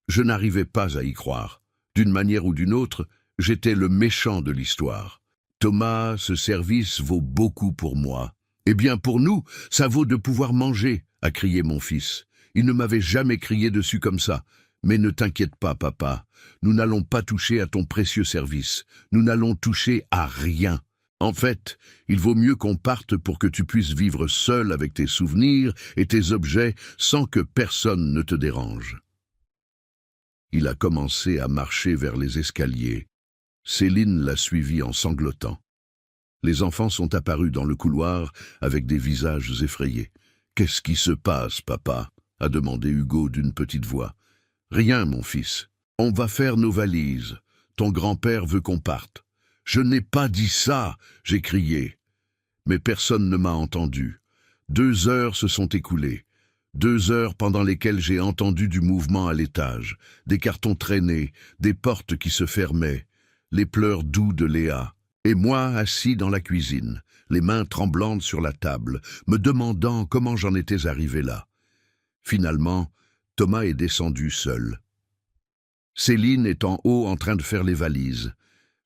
Je n'arrivais pas à y croire. D'une manière ou d'une autre, j'étais le méchant de l'histoire. « Thomas, ce service vaut beaucoup pour moi. »« Eh bien, pour nous, ça vaut de pouvoir manger, » a crié mon fils. Il ne m'avait jamais crié dessus comme ça. « Mais ne t'inquiète pas, papa. Nous n'allons pas toucher à ton précieux service. Nous n'allons toucher à rien. En fait, il vaut mieux qu'on parte pour que tu puisses vivre seul avec tes souvenirs et tes objets sans que personne ne te dérange. » Il a commencé à marcher vers les escaliers. Céline l'a suivi en sanglotant. Les enfants sont apparus dans le couloir avec des visages effrayés. « Qu'est-ce qui se passe, papa ?» a demandé Hugo d'une petite voix. « Rien, mon fils. On va faire nos valises. Ton grand-père veut qu'on parte. »« Je n'ai pas dit ça !» j'ai crié. Mais personne ne m'a entendu. 2 heures se sont écoulées. 2 heures pendant lesquelles j'ai entendu du mouvement à l'étage, des cartons traînés, des portes qui se fermaient, les pleurs doux de Léa, et moi assis dans la cuisine, les mains tremblantes sur la table, me demandant comment j'en étais arrivé là. Finalement, Thomas est descendu seul. Céline est en haut en train de faire les valises.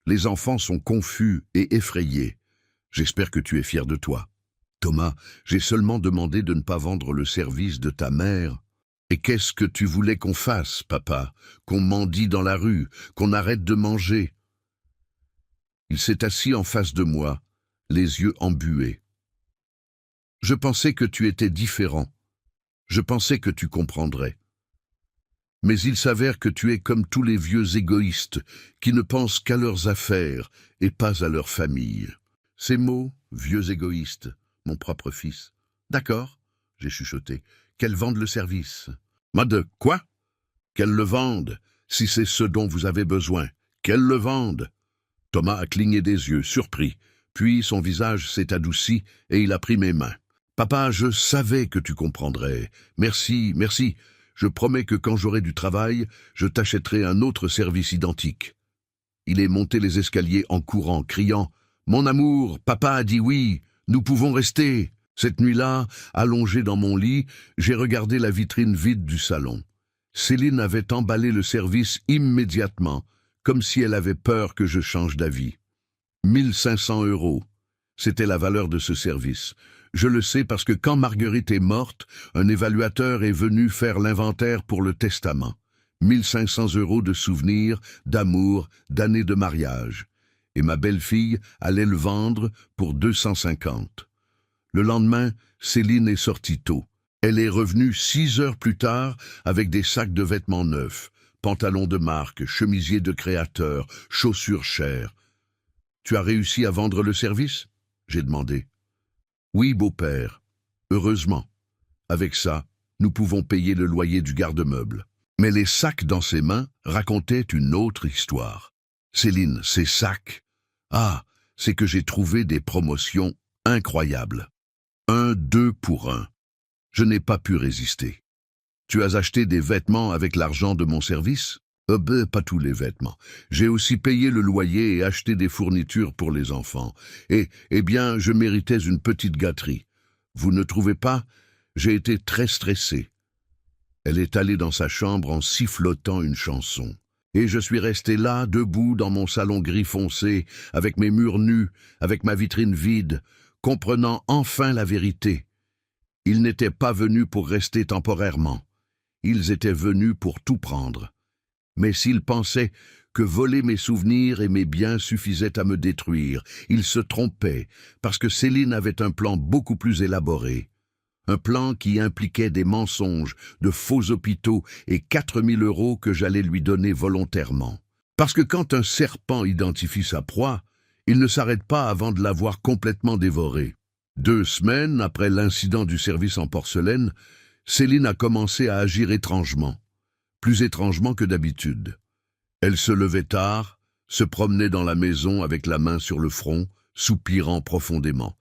Les enfants sont confus et effrayés. J'espère que tu es fier de toi. Thomas, j'ai seulement demandé de ne pas vendre le service de ta mère. Et qu'est-ce que tu voulais qu'on fasse, papa? Qu'on mendie dans la rue, qu'on arrête de manger? Il s'est assis en face de moi, les yeux embués. Je pensais que tu étais différent. Je pensais que tu comprendrais. Mais il s'avère que tu es comme tous les vieux égoïstes qui ne pensent qu'à leurs affaires et pas à leur famille. Ces mots, vieux égoïste, mon propre fils. D'accord, j'ai chuchoté, qu'elle vende le service. De quoi? Qu'elle le vende, si c'est ce dont vous avez besoin. Qu'elle le vende. Thomas a cligné des yeux, surpris. Puis son visage s'est adouci et il a pris mes mains. Papa, je savais que tu comprendrais. Merci, merci. Je promets que quand j'aurai du travail, je t'achèterai un autre service identique. Il est monté les escaliers en courant, criant « Mon amour, papa a dit oui, nous pouvons rester !» Cette nuit-là, allongé dans mon lit, j'ai regardé la vitrine vide du salon. Céline avait emballé le service immédiatement, comme si elle avait peur que je change d'avis. 1500 €, c'était la valeur de ce service. Je le sais parce que quand Marguerite est morte, un évaluateur est venu faire l'inventaire pour le testament. 1500 € de souvenirs, d'amour, d'années de mariage. Et ma belle-fille allait le vendre pour 250. Le lendemain, Céline est sortie tôt. Elle est revenue 6 heures plus tard avec des sacs de vêtements neufs, pantalons de marque, chemisiers de créateur, chaussures chères. « Tu as réussi à vendre le service ?» j'ai demandé. « Oui, beau-père. Heureusement. Avec ça, nous pouvons payer le loyer du garde-meuble. » Mais les sacs dans ses mains racontaient une autre histoire. « Céline, ces sacs? Ah, c'est que j'ai trouvé des promotions incroyables. 1, 2 pour 1. Je n'ai pas pu résister. Tu as acheté des vêtements avec l'argent de mon service? Pas tous les vêtements. J'ai aussi payé le loyer et acheté des fournitures pour les enfants. Et, eh bien, je méritais une petite gâterie. Vous ne trouvez pas? J'ai été très stressé. » Elle est allée dans sa chambre en sifflotant une chanson. Et je suis resté là, debout dans mon salon gris foncé, avec mes murs nus, avec ma vitrine vide, comprenant enfin la vérité. Ils n'étaient pas venus pour rester temporairement. Ils étaient venus pour tout prendre. Mais s'ils pensaient que voler mes souvenirs et mes biens suffisait à me détruire. Il se trompait, parce que Céline avait un plan beaucoup plus élaboré. Un plan qui impliquait des mensonges, de faux hôpitaux et 4000 € que j'allais lui donner volontairement. Parce que quand un serpent identifie sa proie, il ne s'arrête pas avant de l'avoir complètement dévorée. 2 semaines après l'incident du service en porcelaine, Céline a commencé à agir étrangement, plus étrangement que d'habitude. Elle se levait tard, se promenait dans la maison avec la main sur le front, soupirant profondément.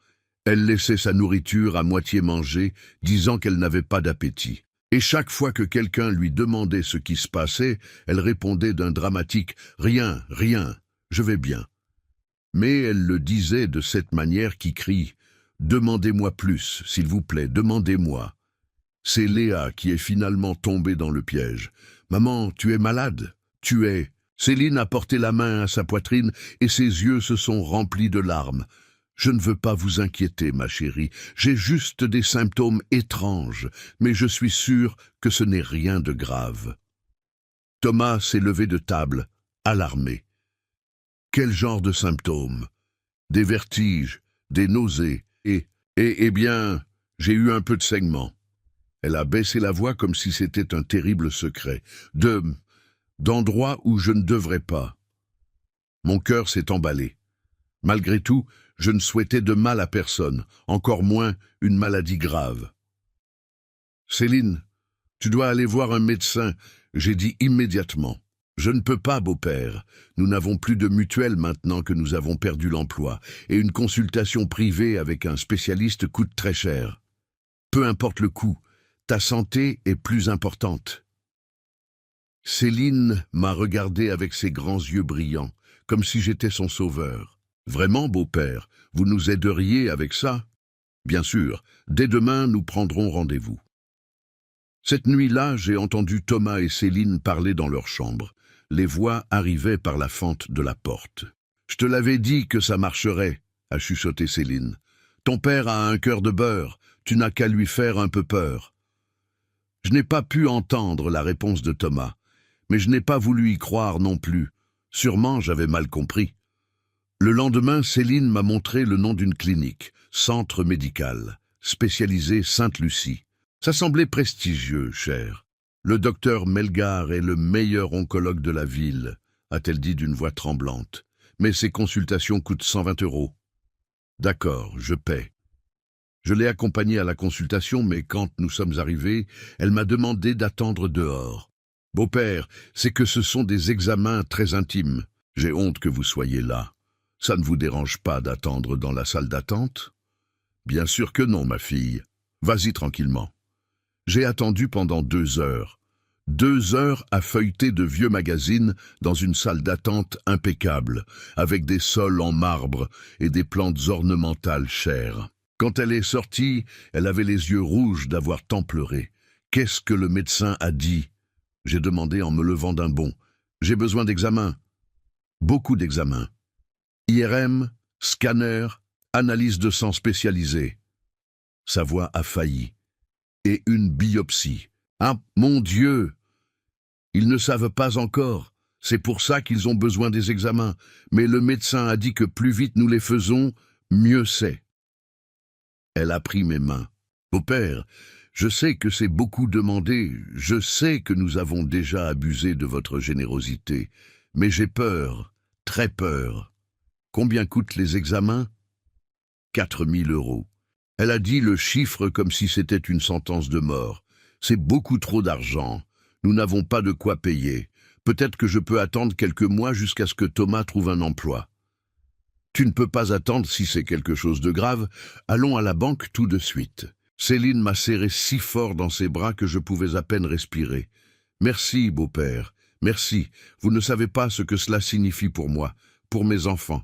Elle laissait sa nourriture à moitié mangée, disant qu'elle n'avait pas d'appétit. Et chaque fois que quelqu'un lui demandait ce qui se passait, elle répondait d'un dramatique « Rien, rien, je vais bien ». Mais elle le disait de cette manière qui crie « Demandez-moi plus, s'il vous plaît, demandez-moi ». C'est Léa qui est finalement tombée dans le piège. « Maman, tu es malade, tu es… » Céline a porté la main à sa poitrine et ses yeux se sont remplis de larmes. « Je ne veux pas vous inquiéter, ma chérie, j'ai juste des symptômes étranges, mais je suis sûr que ce n'est rien de grave. » Thomas s'est levé de table, alarmé. Quel genre de symptômes? Des vertiges, des nausées, eh bien, j'ai eu un peu de saignement. Elle a baissé la voix comme si c'était un terrible secret. D'endroits où je ne devrais pas. Mon cœur s'est emballé. Malgré tout, je ne souhaitais de mal à personne, encore moins une maladie grave. « Céline, tu dois aller voir un médecin », j'ai dit immédiatement. « Je ne peux pas, beau-père. Nous n'avons plus de mutuelle maintenant que nous avons perdu l'emploi, et une consultation privée avec un spécialiste coûte très cher. Peu importe le coût, ta santé est plus importante. » Céline m'a regardé avec ses grands yeux brillants, comme si j'étais son sauveur. « Vraiment, beau-père, vous nous aideriez avec ça? Bien sûr, dès demain, nous prendrons rendez-vous. » Cette nuit-là, j'ai entendu Thomas et Céline parler dans leur chambre. Les voix arrivaient par la fente de la porte. « Je te l'avais dit que ça marcherait, » a chuchoté Céline. « Ton père a un cœur de beurre, tu n'as qu'à lui faire un peu peur. » Je n'ai pas pu entendre la réponse de Thomas, mais je n'ai pas voulu y croire non plus. Sûrement, j'avais mal compris. Le lendemain, Céline m'a montré le nom d'une clinique, centre médical, spécialisé Sainte-Lucie. Ça semblait prestigieux, cher. Le docteur Melgar est le meilleur oncologue de la ville, a-t-elle dit d'une voix tremblante. Mais ses consultations coûtent 120 €. D'accord, je paie. Je l'ai accompagnée à la consultation, mais quand nous sommes arrivés, elle m'a demandé d'attendre dehors. Beau-père, c'est que ce sont des examens très intimes. J'ai honte que vous soyez là. Ça ne vous dérange pas d'attendre dans la salle d'attente? Bien sûr que non, ma fille. Vas-y tranquillement. J'ai attendu pendant 2 heures. 2 heures à feuilleter de vieux magazines dans une salle d'attente impeccable, avec des sols en marbre et des plantes ornementales chères. Quand elle est sortie, elle avait les yeux rouges d'avoir tant pleuré. « Qu'est-ce que le médecin a dit ?» J'ai demandé en me levant d'un bond. « J'ai besoin d'examens. » Beaucoup d'examens. IRM, scanner, analyse de sang spécialisée. Sa voix a failli. Et une biopsie. Ah, mon Dieu! Ils ne savent pas encore. C'est pour ça qu'ils ont besoin des examens. Mais le médecin a dit que plus vite nous les faisons, mieux c'est. Elle a pris mes mains. « Beau-père, je sais que c'est beaucoup demandé, je sais que nous avons déjà abusé de votre générosité, mais j'ai peur, très peur. Combien coûtent les examens ? 4000 €. Elle a dit le chiffre comme si c'était une sentence de mort. C'est beaucoup trop d'argent. Nous n'avons pas de quoi payer. Peut-être que je peux attendre quelques mois jusqu'à ce que Thomas trouve un emploi. Tu ne peux pas attendre si c'est quelque chose de grave. Allons à la banque tout de suite. » Céline m'a serré si fort dans ses bras que je pouvais à peine respirer. « Merci, beau-père, merci. Vous ne savez pas ce que cela signifie pour moi, pour mes enfants. »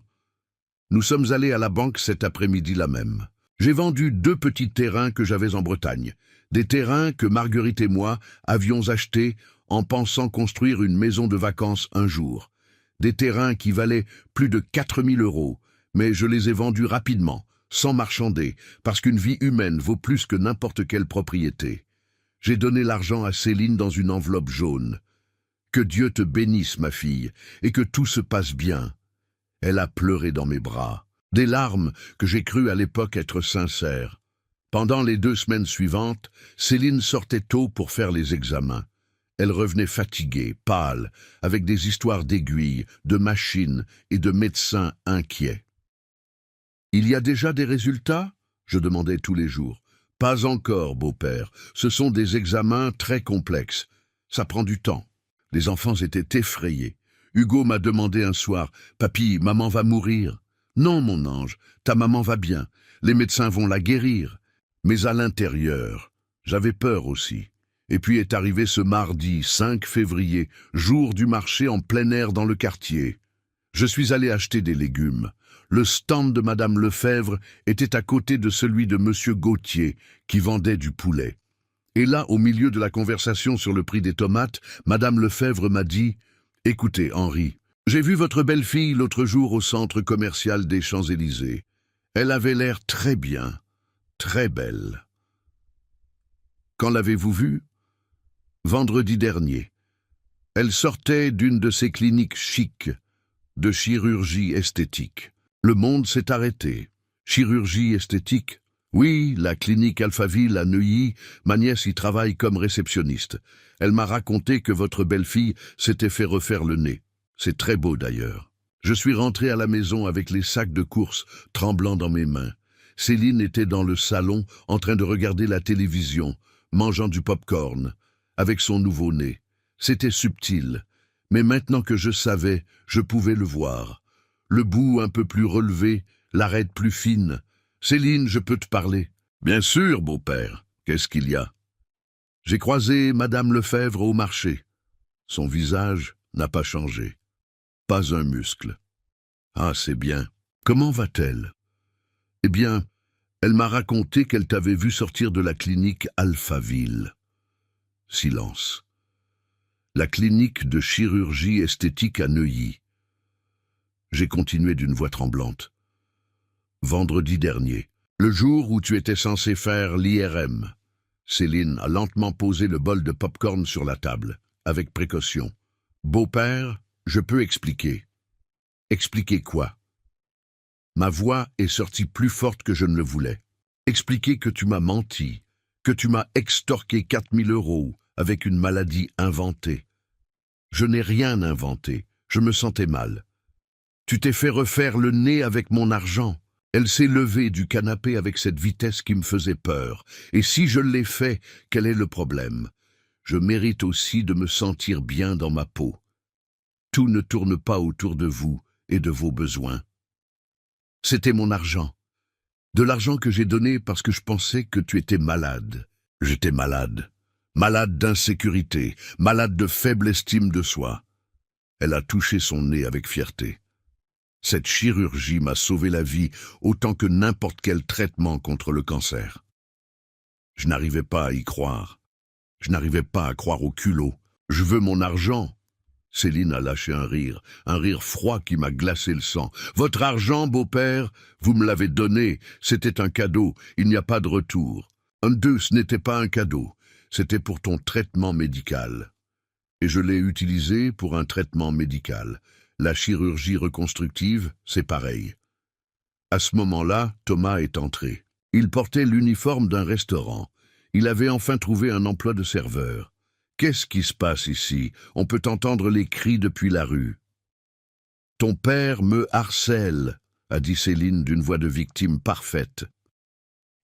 Nous sommes allés à la banque cet après-midi-là même. J'ai vendu 2 petits terrains que j'avais en Bretagne. Des terrains que Marguerite et moi avions achetés en pensant construire une maison de vacances un jour. Des terrains qui valaient plus de 4000 €, mais je les ai vendus rapidement, sans marchander, parce qu'une vie humaine vaut plus que n'importe quelle propriété. J'ai donné l'argent à Céline dans une enveloppe jaune. Que Dieu te bénisse, ma fille, et que tout se passe bien. » Elle a pleuré dans mes bras, des larmes que j'ai cru à l'époque être sincères. Pendant les 2 semaines suivantes, Céline sortait tôt pour faire les examens. Elle revenait fatiguée, pâle, avec des histoires d'aiguilles, de machines et de médecins inquiets. « Il y a déjà des résultats ?» je demandais tous les jours. « Pas encore, beau-père. Ce sont des examens très complexes. Ça prend du temps. » Les enfants étaient effrayés. Hugo m'a demandé un soir, « Papy, maman va mourir ?» « Non, mon ange, ta maman va bien. Les médecins vont la guérir. » Mais à l'intérieur, j'avais peur aussi. Et puis est arrivé ce mardi 5 février, jour du marché en plein air dans le quartier. Je suis allé acheter des légumes. Le stand de Madame Lefebvre était à côté de celui de Monsieur Gauthier, qui vendait du poulet. Et là, au milieu de la conversation sur le prix des tomates, Madame Lefebvre m'a dit « Écoutez, Henri, j'ai vu votre belle-fille l'autre jour au centre commercial des Champs-Élysées. Elle avait l'air très bien, très belle. » « Quand l'avez-vous vue ? » ?»« Vendredi dernier. Elle sortait d'une de ces cliniques chics de chirurgie esthétique. Le monde s'est arrêté. Chirurgie esthétique ? Oui, la clinique Alphaville à Neuilly, ma nièce y travaille comme réceptionniste. Elle m'a raconté que votre belle-fille s'était fait refaire le nez. C'est très beau d'ailleurs. Je suis rentré à la maison avec les sacs de courses tremblant dans mes mains. Céline était dans le salon en train de regarder la télévision, mangeant du pop-corn, avec son nouveau-né. C'était subtil, mais maintenant que je savais, je pouvais le voir. Le bout un peu plus relevé, l'arête plus fine. « Céline, je peux te parler ?»« Bien sûr, beau-père. Qu'est-ce qu'il y a ?» J'ai croisé Madame Lefebvre au marché. Son visage n'a pas changé. Pas un muscle. « Ah, c'est bien. Comment va-t-elle ?»« Eh bien, elle m'a raconté qu'elle t'avait vu sortir de la clinique Alphaville. » Silence. La clinique de chirurgie esthétique à Neuilly. J'ai continué d'une voix tremblante. Vendredi dernier, le jour où tu étais censé faire l'IRM. Céline a lentement posé le bol de pop-corn sur la table, avec précaution. Beau-père, je peux expliquer. Expliquer quoi? Ma voix est sortie plus forte que je ne le voulais. Expliquer que tu m'as menti, que tu m'as extorqué 4000 € avec une maladie inventée. Je n'ai rien inventé, je me sentais mal. Tu t'es fait refaire le nez avec mon argent. Elle s'est levée du canapé avec cette vitesse qui me faisait peur. Et si je l'ai fait, quel est le problème? Je mérite aussi de me sentir bien dans ma peau. Tout ne tourne pas autour de vous et de vos besoins. C'était mon argent. De l'argent que j'ai donné parce que je pensais que tu étais malade. J'étais malade. Malade d'insécurité, malade de faible estime de soi. Elle a touché son nez avec fierté. Cette chirurgie m'a sauvé la vie autant que n'importe quel traitement contre le cancer. Je n'arrivais pas à y croire. Je n'arrivais pas à croire au culot. Je veux mon argent. Céline a lâché un rire froid qui m'a glacé le sang. Votre argent, beau-père, vous me l'avez donné, c'était un cadeau, il n'y a pas de retour. Ce n'était pas un cadeau, c'était pour ton traitement médical. Et je l'ai utilisé pour un traitement médical. La chirurgie reconstructive, c'est pareil. À ce moment-là, Thomas est entré. Il portait l'uniforme d'un restaurant. Il avait enfin trouvé un emploi de serveur. Qu'est-ce qui se passe ici? On peut entendre les cris depuis la rue. Ton père me harcèle, a dit Céline d'une voix de victime parfaite.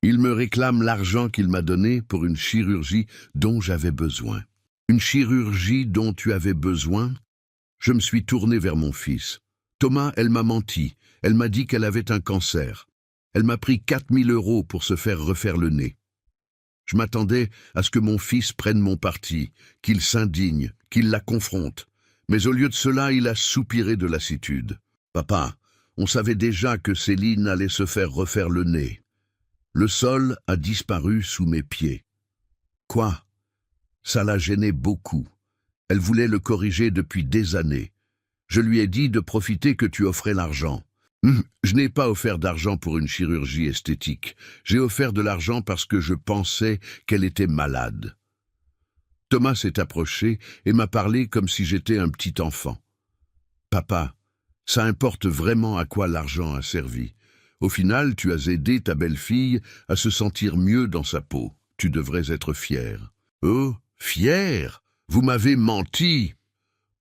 Il me réclame l'argent qu'il m'a donné pour une chirurgie dont j'avais besoin. Une chirurgie dont tu avais besoin? Je me suis tourné vers mon fils. Thomas, elle m'a menti. Elle m'a dit qu'elle avait un cancer. Elle m'a pris 4000 € pour se faire refaire le nez. Je m'attendais à ce que mon fils prenne mon parti, qu'il s'indigne, qu'il la confronte. Mais au lieu de cela, il a soupiré de lassitude. Papa, on savait déjà que Céline allait se faire refaire le nez. Le sol a disparu sous mes pieds. Quoi? Ça la gênait beaucoup. Elle voulait le corriger depuis des années. Je lui ai dit de profiter que tu offrais l'argent. Je n'ai pas offert d'argent pour une chirurgie esthétique. J'ai offert de l'argent parce que je pensais qu'elle était malade. Thomas s'est approché et m'a parlé comme si j'étais un petit enfant. Papa, ça importe vraiment à quoi l'argent a servi. Au final, tu as aidé ta belle-fille à se sentir mieux dans sa peau. Tu devrais être fier. Oh, fier? Vous m'avez menti.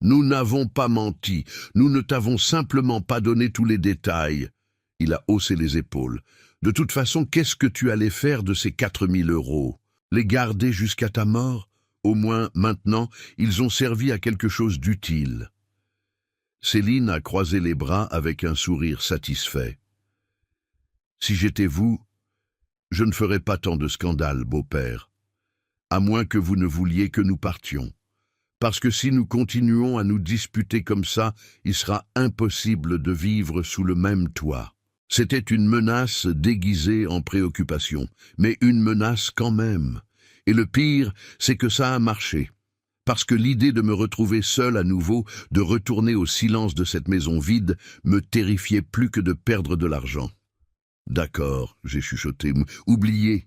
Nous n'avons pas menti. Nous ne t'avons simplement pas donné tous les détails. Il a haussé les épaules. De toute façon, qu'est-ce que tu allais faire de ces 4000 €? Les garder jusqu'à ta mort? Au moins, maintenant, ils ont servi à quelque chose d'utile. Céline a croisé les bras avec un sourire satisfait. Si j'étais vous, je ne ferais pas tant de scandales, beau-père. À moins que vous ne vouliez que nous partions. Parce que si nous continuons à nous disputer comme ça, il sera impossible de vivre sous le même toit. C'était une menace déguisée en préoccupation, mais une menace quand même. Et le pire, c'est que ça a marché. Parce que l'idée de me retrouver seul à nouveau, de retourner au silence de cette maison vide, me terrifiait plus que de perdre de l'argent. D'accord, j'ai chuchoté, oubliez.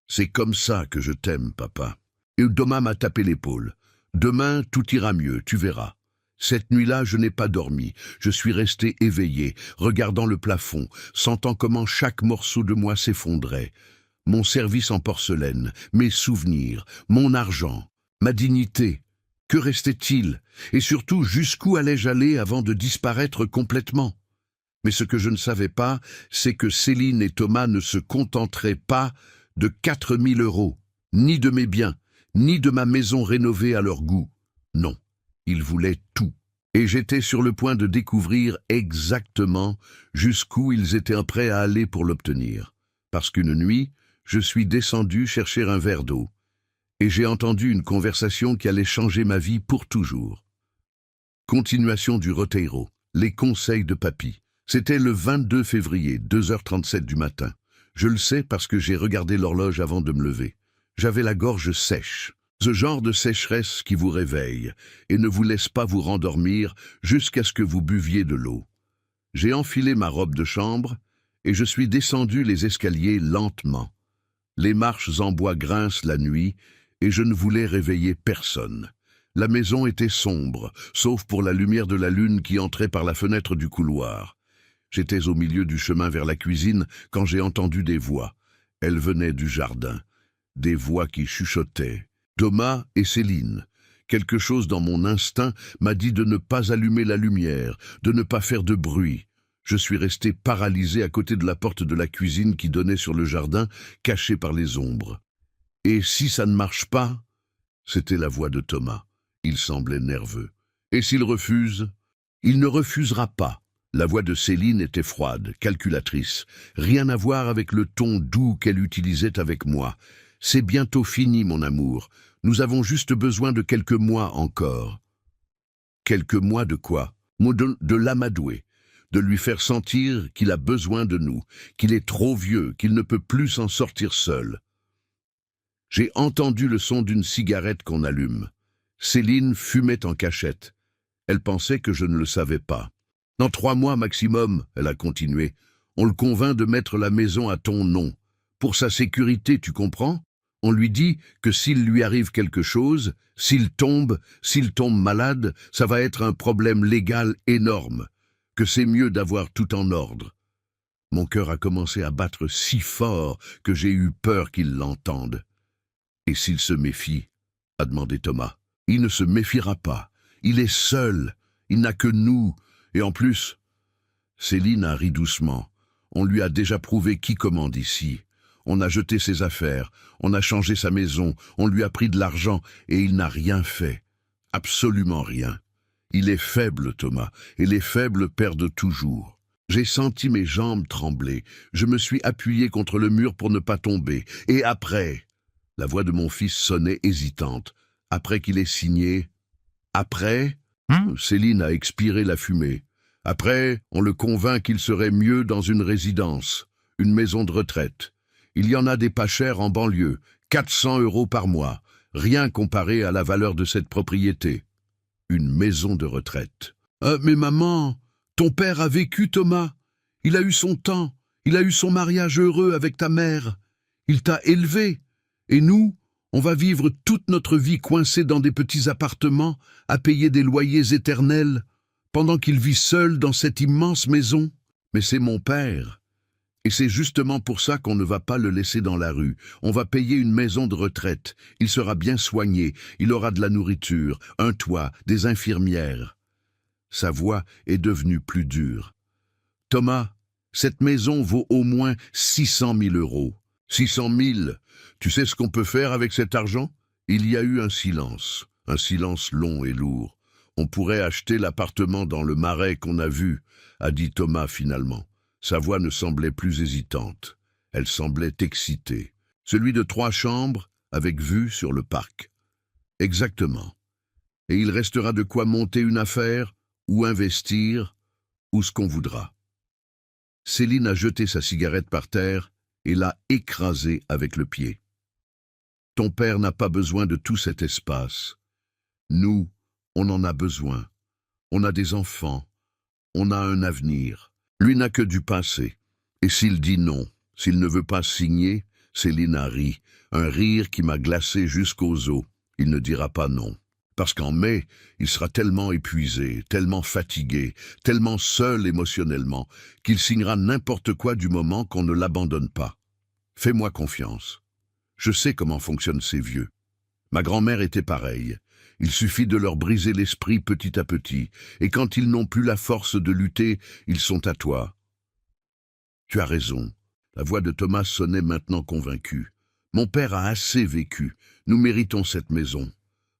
C'est comme ça que je t'aime, papa. Et Thomas m'a tapé l'épaule. Demain, tout ira mieux, tu verras. Cette nuit-là, je n'ai pas dormi. Je suis resté éveillé, regardant le plafond, sentant comment chaque morceau de moi s'effondrait. Mon service en porcelaine, mes souvenirs, mon argent, ma dignité. Que restait-il? Et surtout, jusqu'où allais-je aller avant de disparaître complètement? Mais ce que je ne savais pas, c'est que Céline et Thomas ne se contenteraient pas de 4000 €, ni de mes biens, ni de ma maison rénovée à leur goût. Non, ils voulaient tout. Et j'étais sur le point de découvrir exactement jusqu'où ils étaient prêts à aller pour l'obtenir. Parce qu'une nuit, je suis descendu chercher un verre d'eau. Et j'ai entendu une conversation qui allait changer ma vie pour toujours. Continuation du Roteiro, les conseils de papy. C'était le 22 février, 2h37 du matin. Je le sais parce que j'ai regardé l'horloge avant de me lever. J'avais la gorge sèche. Ce genre de sécheresse qui vous réveille et ne vous laisse pas vous rendormir jusqu'à ce que vous buviez de l'eau. J'ai enfilé ma robe de chambre et je suis descendu les escaliers lentement. Les marches en bois grincent la nuit et je ne voulais réveiller personne. La maison était sombre, sauf pour la lumière de la lune qui entrait par la fenêtre du couloir. J'étais au milieu du chemin vers la cuisine quand j'ai entendu des voix. Elles venaient du jardin. Des voix qui chuchotaient. Thomas et Céline. Quelque chose dans mon instinct m'a dit de ne pas allumer la lumière, de ne pas faire de bruit. Je suis resté paralysé à côté de la porte de la cuisine qui donnait sur le jardin, caché par les ombres. Et si ça ne marche pas? C'était la voix de Thomas. Il semblait nerveux. Et s'il refuse? Il ne refusera pas. La voix de Céline était froide, calculatrice. Rien à voir avec le ton doux qu'elle utilisait avec moi. C'est bientôt fini, mon amour. Nous avons juste besoin de quelques mois encore. Quelques mois de quoi? De l'amadouer. De lui faire sentir qu'il a besoin de nous, qu'il est trop vieux, qu'il ne peut plus s'en sortir seul. J'ai entendu le son d'une cigarette qu'on allume. Céline fumait en cachette. Elle pensait que je ne le savais pas. Dans 3 mois maximum, elle a continué, on le convainc de mettre la maison à ton nom. Pour sa sécurité, tu comprends? On lui dit que s'il lui arrive quelque chose, s'il tombe malade, ça va être un problème légal énorme, que c'est mieux d'avoir tout en ordre. Mon cœur a commencé à battre si fort que j'ai eu peur qu'il l'entende. Et s'il se méfie? A demandé Thomas. Il ne se méfiera pas. Il est seul. Il n'a que nous. Et en plus, Céline a ri doucement. On lui a déjà prouvé qui commande ici. On a jeté ses affaires, on a changé sa maison, on lui a pris de l'argent et il n'a rien fait. Absolument rien. Il est faible, Thomas, et les faibles perdent toujours. J'ai senti mes jambes trembler. Je me suis appuyé contre le mur pour ne pas tomber. Et après? La voix de mon fils sonnait hésitante. Après qu'il ait signé? Après? Céline a expiré la fumée. Après, on le convainc qu'il serait mieux dans une résidence, une maison de retraite. Il y en a des pas chers en banlieue, 400 € par mois, rien comparé à la valeur de cette propriété. Une maison de retraite. Mais maman, ton père a vécu, Thomas. Il a eu son temps, il a eu son mariage heureux avec ta mère. Il t'a élevé. Et nous, On va vivre toute notre vie coincés dans des petits appartements, à payer des loyers éternels, pendant qu'il vit seul dans cette immense maison. Mais c'est mon père. Et c'est justement pour ça qu'on ne va pas le laisser dans la rue. On va payer une maison de retraite. Il sera bien soigné, il aura de la nourriture, un toit, des infirmières. Sa voix est devenue plus dure. Thomas, cette maison vaut au moins 600 000 euros. 600 000. Tu sais ce qu'on peut faire avec cet argent? Il y a eu un silence long et lourd. On pourrait acheter l'appartement dans le Marais qu'on a vu, a dit Thomas finalement. Sa voix ne semblait plus hésitante. Elle semblait excitée. Celui de 3 chambres, avec vue sur le parc. Exactement. Et il restera de quoi monter une affaire, ou investir, ou ce qu'on voudra. Céline a jeté sa cigarette par terre et l'a écrasée avec le pied. Ton père n'a pas besoin de tout cet espace. Nous, on en a besoin. On a des enfants. On a un avenir. Lui n'a que du passé. Et s'il dit non, s'il ne veut pas signer, Céline a ri, un rire qui m'a glacé jusqu'aux os. Il ne dira pas non. Parce qu'en mai, il sera tellement épuisé, tellement fatigué, tellement seul émotionnellement, qu'il signera n'importe quoi du moment qu'on ne l'abandonne pas. Fais-moi confiance. Je sais comment fonctionnent ces vieux. Ma grand-mère était pareille. Il suffit de leur briser l'esprit petit à petit, et quand ils n'ont plus la force de lutter, ils sont à toi. Tu as raison. La voix de Thomas sonnait maintenant convaincue. Mon père a assez vécu. Nous méritons cette maison.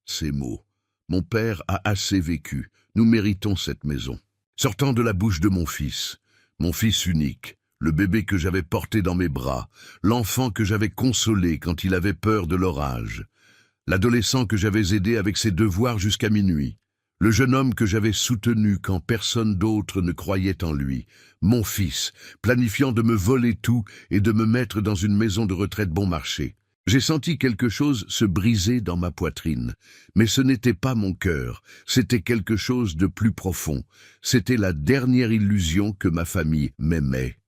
Ces mots. Mon père a assez vécu. Nous méritons cette maison. Sortant de la bouche de mon fils unique, le bébé que j'avais porté dans mes bras, l'enfant que j'avais consolé quand il avait peur de l'orage, l'adolescent que j'avais aidé avec ses devoirs jusqu'à minuit, le jeune homme que j'avais soutenu quand personne d'autre ne croyait en lui, mon fils, planifiant de me voler tout et de me mettre dans une maison de retraite bon marché. J'ai senti quelque chose se briser dans ma poitrine, mais ce n'était pas mon cœur, c'était quelque chose de plus profond, c'était la dernière illusion que ma famille m'aimait.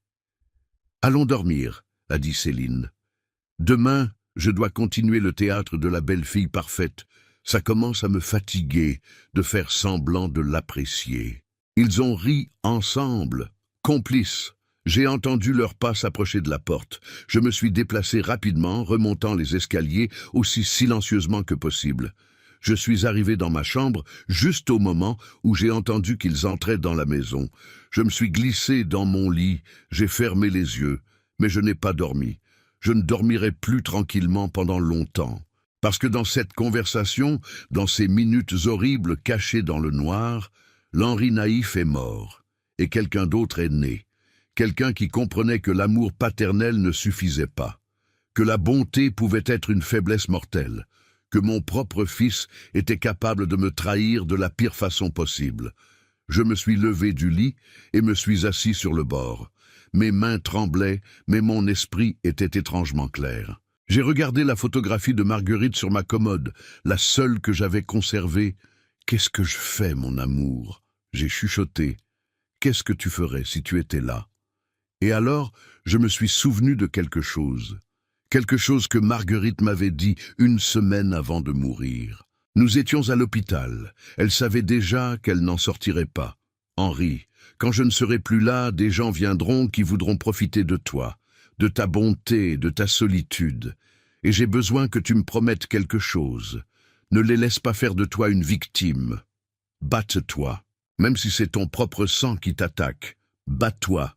« Allons dormir », a dit Céline. « Demain, je dois continuer le théâtre de la belle-fille parfaite. Ça commence à me fatiguer de faire semblant de l'apprécier. » Ils ont ri ensemble, complices. J'ai entendu leurs pas s'approcher de la porte. Je me suis déplacé rapidement, remontant les escaliers aussi silencieusement que possible. Je suis arrivé dans ma chambre juste au moment où j'ai entendu qu'ils entraient dans la maison. Je me suis glissé dans mon lit, j'ai fermé les yeux, mais je n'ai pas dormi. Je ne dormirai plus tranquillement pendant longtemps. Parce que dans cette conversation, dans ces minutes horribles cachées dans le noir, l'Henri naïf est mort, et quelqu'un d'autre est né. Quelqu'un qui comprenait que l'amour paternel ne suffisait pas, que la bonté pouvait être une faiblesse mortelle, que mon propre fils était capable de me trahir de la pire façon possible. Je me suis levé du lit et me suis assis sur le bord. Mes mains tremblaient, mais mon esprit était étrangement clair. J'ai regardé la photographie de Marguerite sur ma commode, la seule que j'avais conservée. « Qu'est-ce que je fais, mon amour ?» J'ai chuchoté. « Qu'est-ce que tu ferais si tu étais là ?» Et alors, je me suis souvenu de quelque chose que Marguerite m'avait dit 1 semaine avant de mourir. Nous étions à l'hôpital. Elle savait déjà qu'elle n'en sortirait pas. Henri, quand je ne serai plus là, des gens viendront qui voudront profiter de toi, de ta bonté, de ta solitude. Et j'ai besoin que tu me promettes quelque chose. Ne les laisse pas faire de toi une victime. Batte-toi, même si c'est ton propre sang qui t'attaque. Bats-toi.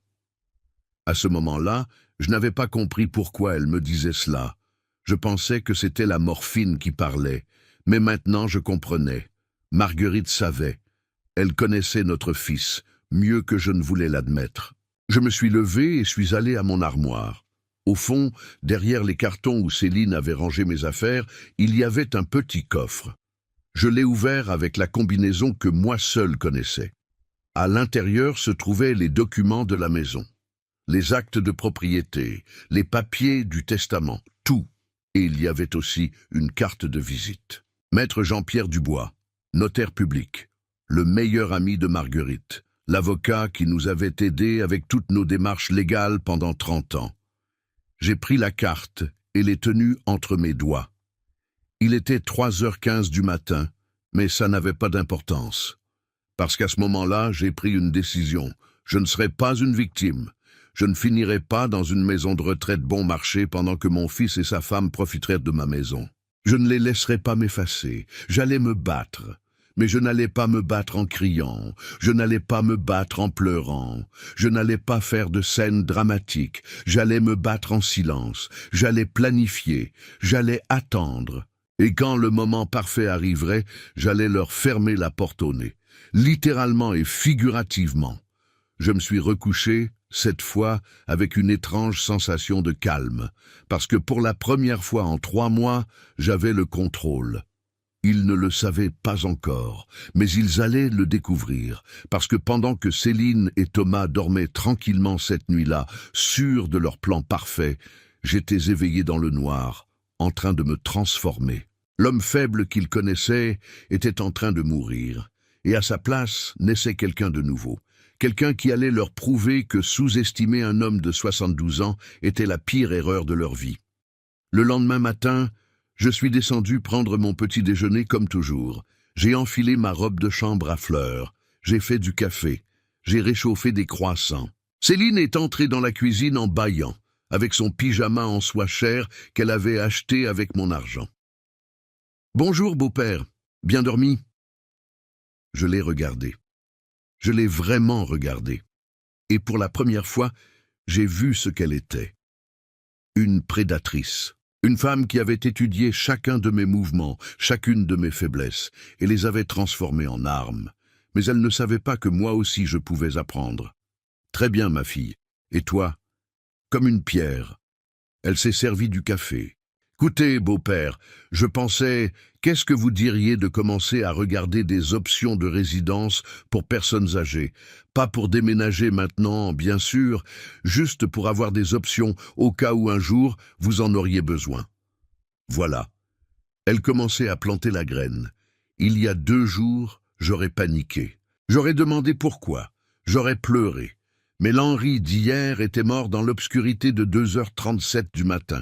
À ce moment-là, je n'avais pas compris pourquoi elle me disait cela. Je pensais que c'était la morphine qui parlait, mais maintenant je comprenais. Marguerite savait. Elle connaissait notre fils, mieux que je ne voulais l'admettre. Je me suis levé et suis allé à mon armoire. Au fond, derrière les cartons où Céline avait rangé mes affaires, il y avait un petit coffre. Je l'ai ouvert avec la combinaison que moi seul connaissais. À l'intérieur se trouvaient les documents de la maison. Les actes de propriété, les papiers du testament, tout. Et il y avait aussi une carte de visite. Maître Jean-Pierre Dubois, notaire public, le meilleur ami de Marguerite, l'avocat qui nous avait aidés avec toutes nos démarches légales pendant 30 ans. J'ai pris la carte et l'ai tenue entre mes doigts. Il était 3h15 du matin, mais ça n'avait pas d'importance. Parce qu'à ce moment-là, j'ai pris une décision. Je ne serai pas une victime. Je ne finirai pas dans une maison de retraite bon marché pendant que mon fils et sa femme profiteraient de ma maison. Je ne les laisserai pas m'effacer. J'allais me battre. Mais je n'allais pas me battre en criant. Je n'allais pas me battre en pleurant. Je n'allais pas faire de scènes dramatiques. J'allais me battre en silence. J'allais planifier. J'allais attendre. Et quand le moment parfait arriverait, j'allais leur fermer la porte au nez. Littéralement et figurativement. Je me suis recouché, cette fois, avec une étrange sensation de calme, parce que pour la première fois en 3 mois, j'avais le contrôle. Ils ne le savaient pas encore, mais ils allaient le découvrir, parce que pendant que Céline et Thomas dormaient tranquillement cette nuit-là, sûrs de leur plan parfait, j'étais éveillé dans le noir, en train de me transformer. L'homme faible qu'ils connaissaient était en train de mourir, et à sa place naissait quelqu'un de nouveau. Quelqu'un qui allait leur prouver que sous-estimer un homme de 72 ans était la pire erreur de leur vie. Le lendemain matin, je suis descendu prendre mon petit déjeuner comme toujours. J'ai enfilé ma robe de chambre à fleurs. J'ai fait du café. J'ai réchauffé des croissants. Céline est entrée dans la cuisine en bâillant, avec son pyjama en soie chère qu'elle avait acheté avec mon argent. « Bonjour, beau-père. Bien dormi ?» Je l'ai regardé. Je l'ai vraiment regardée. Et pour la première fois, j'ai vu ce qu'elle était. Une prédatrice. Une femme qui avait étudié chacun de mes mouvements, chacune de mes faiblesses, et les avait transformés en armes. Mais elle ne savait pas que moi aussi je pouvais apprendre. Très bien, ma fille. Et toi? Comme une pierre. Elle s'est servie du café. Écoutez, beau-père, je pensais, qu'est-ce que vous diriez de commencer à regarder des options de résidence pour personnes âgées? Pas pour déménager maintenant, bien sûr, juste pour avoir des options au cas où un jour vous en auriez besoin. Voilà. Elle commençait à planter la graine. Il y a 2 jours, j'aurais paniqué. J'aurais demandé pourquoi. J'aurais pleuré. Mais l'Henri d'hier était mort dans l'obscurité de 2h37 du matin.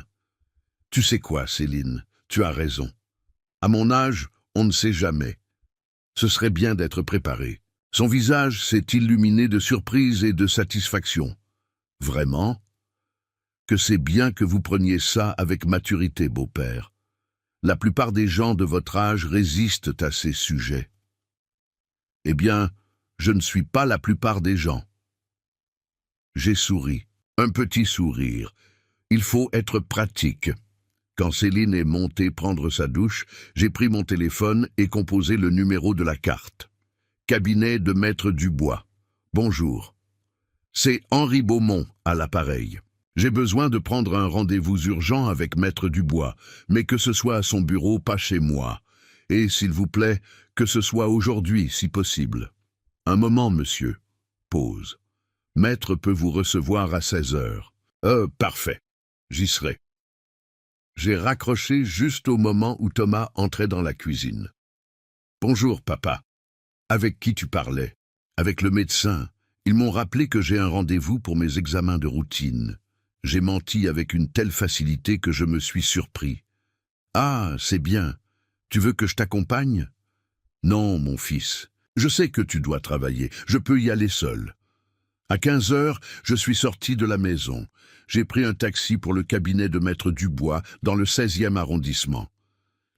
Tu sais quoi, Céline, tu as raison. À mon âge, on ne sait jamais. Ce serait bien d'être préparé. Son visage s'est illuminé de surprise et de satisfaction. Vraiment? Que c'est bien que vous preniez ça avec maturité, beau-père. La plupart des gens de votre âge résistent à ces sujets. Eh bien, je ne suis pas la plupart des gens. J'ai souri, un petit sourire. Il faut être pratique. Quand Céline est montée prendre sa douche, j'ai pris mon téléphone et composé le numéro de la carte. Cabinet de Maître Dubois. Bonjour. C'est Henri Beaumont à l'appareil. J'ai besoin de prendre un rendez-vous urgent avec Maître Dubois, mais que ce soit à son bureau, pas chez moi. Et, s'il vous plaît, que ce soit aujourd'hui, si possible. Un moment, monsieur. Pause. Maître peut vous recevoir à 16h. Parfait. J'y serai. J'ai raccroché juste au moment où Thomas entrait dans la cuisine. « Bonjour, papa. Avec qui tu parlais? » « Avec le médecin. Ils m'ont rappelé que j'ai un rendez-vous pour mes examens de routine. J'ai menti avec une telle facilité que je me suis surpris. »« Ah, c'est bien. Tu veux que je t'accompagne? » ?»« Non, mon fils. Je sais que tu dois travailler. Je peux y aller seul. » À 15h, je suis sorti de la maison. J'ai pris un taxi pour le cabinet de Maître Dubois dans le 16e arrondissement.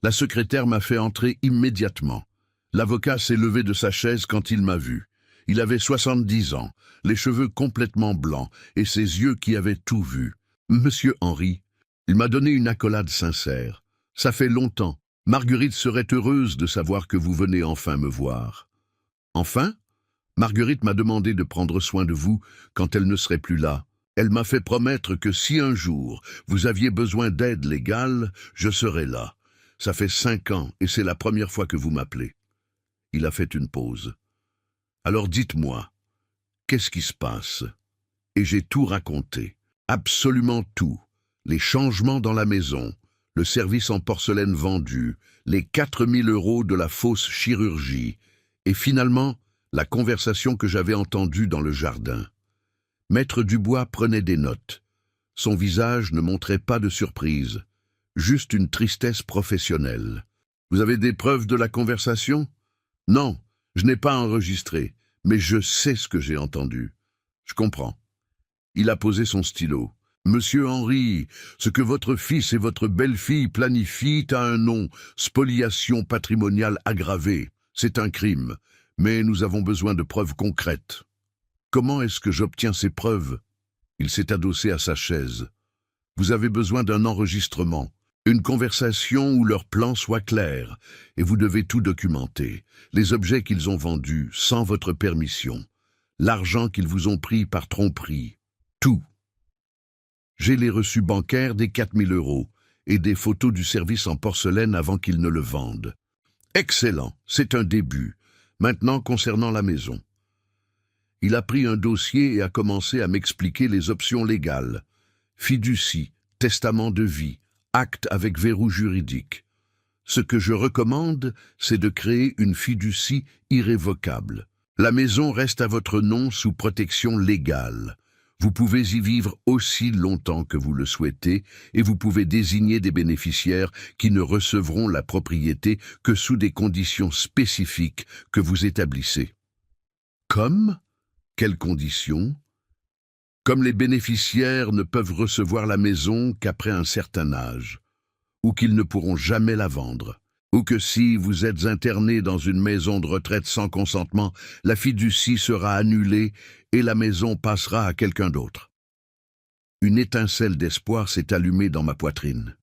La secrétaire m'a fait entrer immédiatement. L'avocat s'est levé de sa chaise quand il m'a vu. Il avait 70 ans, les cheveux complètement blancs et ses yeux qui avaient tout vu. « Monsieur Henri », il m'a donné une accolade sincère. « Ça fait longtemps. Marguerite serait heureuse de savoir que vous venez enfin me voir. »« Enfin ? Marguerite m'a demandé de prendre soin de vous quand elle ne serait plus là. Elle m'a fait promettre que si un jour vous aviez besoin d'aide légale, je serais là. Ça fait 5 ans et c'est la première fois que vous m'appelez. » Il a fait une pause. « Alors dites-moi, qu'est-ce qui se passe ?» Et j'ai tout raconté, absolument tout. Les changements dans la maison, le service en porcelaine vendu, les 4 000 € de la fausse chirurgie, et finalement, la conversation que j'avais entendue dans le jardin. Maître Dubois prenait des notes. Son visage ne montrait pas de surprise, juste une tristesse professionnelle. Vous avez des preuves de la conversation? Non, je n'ai pas enregistré, mais je sais ce que j'ai entendu. Je comprends. Il a posé son stylo. Monsieur Henry, ce que votre fils et votre belle-fille planifient a un nom, spoliation patrimoniale aggravée. C'est un crime, mais nous avons besoin de preuves concrètes. Comment est-ce que j'obtiens ces preuves? Il s'est adossé à sa chaise. Vous avez besoin d'un enregistrement, une conversation où leur plan soit clair, et vous devez tout documenter. Les objets qu'ils ont vendus sans votre permission, l'argent qu'ils vous ont pris par tromperie, tout. J'ai les reçus bancaires des 4000 € et des photos du service en porcelaine avant qu'ils ne le vendent. Excellent, c'est un début. Maintenant, concernant la maison. Il a pris un dossier et a commencé à m'expliquer les options légales. Fiducie, testament de vie, acte avec verrou juridique. Ce que je recommande, c'est de créer une fiducie irrévocable. La maison reste à votre nom sous protection légale. Vous pouvez y vivre aussi longtemps que vous le souhaitez et vous pouvez désigner des bénéficiaires qui ne recevront la propriété que sous des conditions spécifiques que vous établissez. Comme? Quelles conditions? Comme les bénéficiaires ne peuvent recevoir la maison qu'après un certain âge, ou qu'ils ne pourront jamais la vendre, ou que si vous êtes interné dans une maison de retraite sans consentement, la fiducie sera annulée et la maison passera à quelqu'un d'autre. Une étincelle d'espoir s'est allumée dans ma poitrine.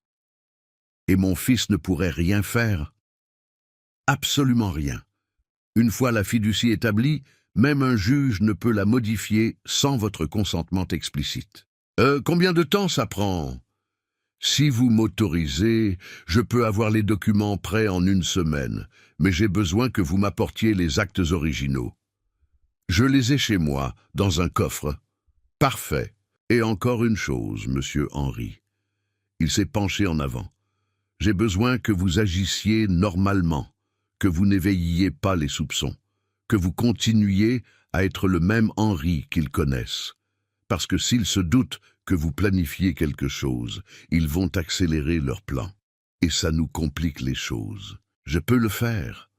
Et mon fils ne pourrait rien faire? Absolument rien. Une fois la fiducie établie, même un juge ne peut la modifier sans votre consentement explicite. Combien de temps ça prend? Si vous m'autorisez, je peux avoir les documents prêts en 1 semaine, mais j'ai besoin que vous m'apportiez les actes originaux. Je les ai chez moi, dans un coffre. Parfait. Et encore une chose, monsieur Henry. Il s'est penché en avant. J'ai besoin que vous agissiez normalement, que vous n'éveilliez pas les soupçons, que vous continuiez à être le même Henry qu'ils connaissent. Parce que s'ils se doutent que vous planifiez quelque chose, ils vont accélérer leur plan. Et ça nous complique les choses. Je peux le faire.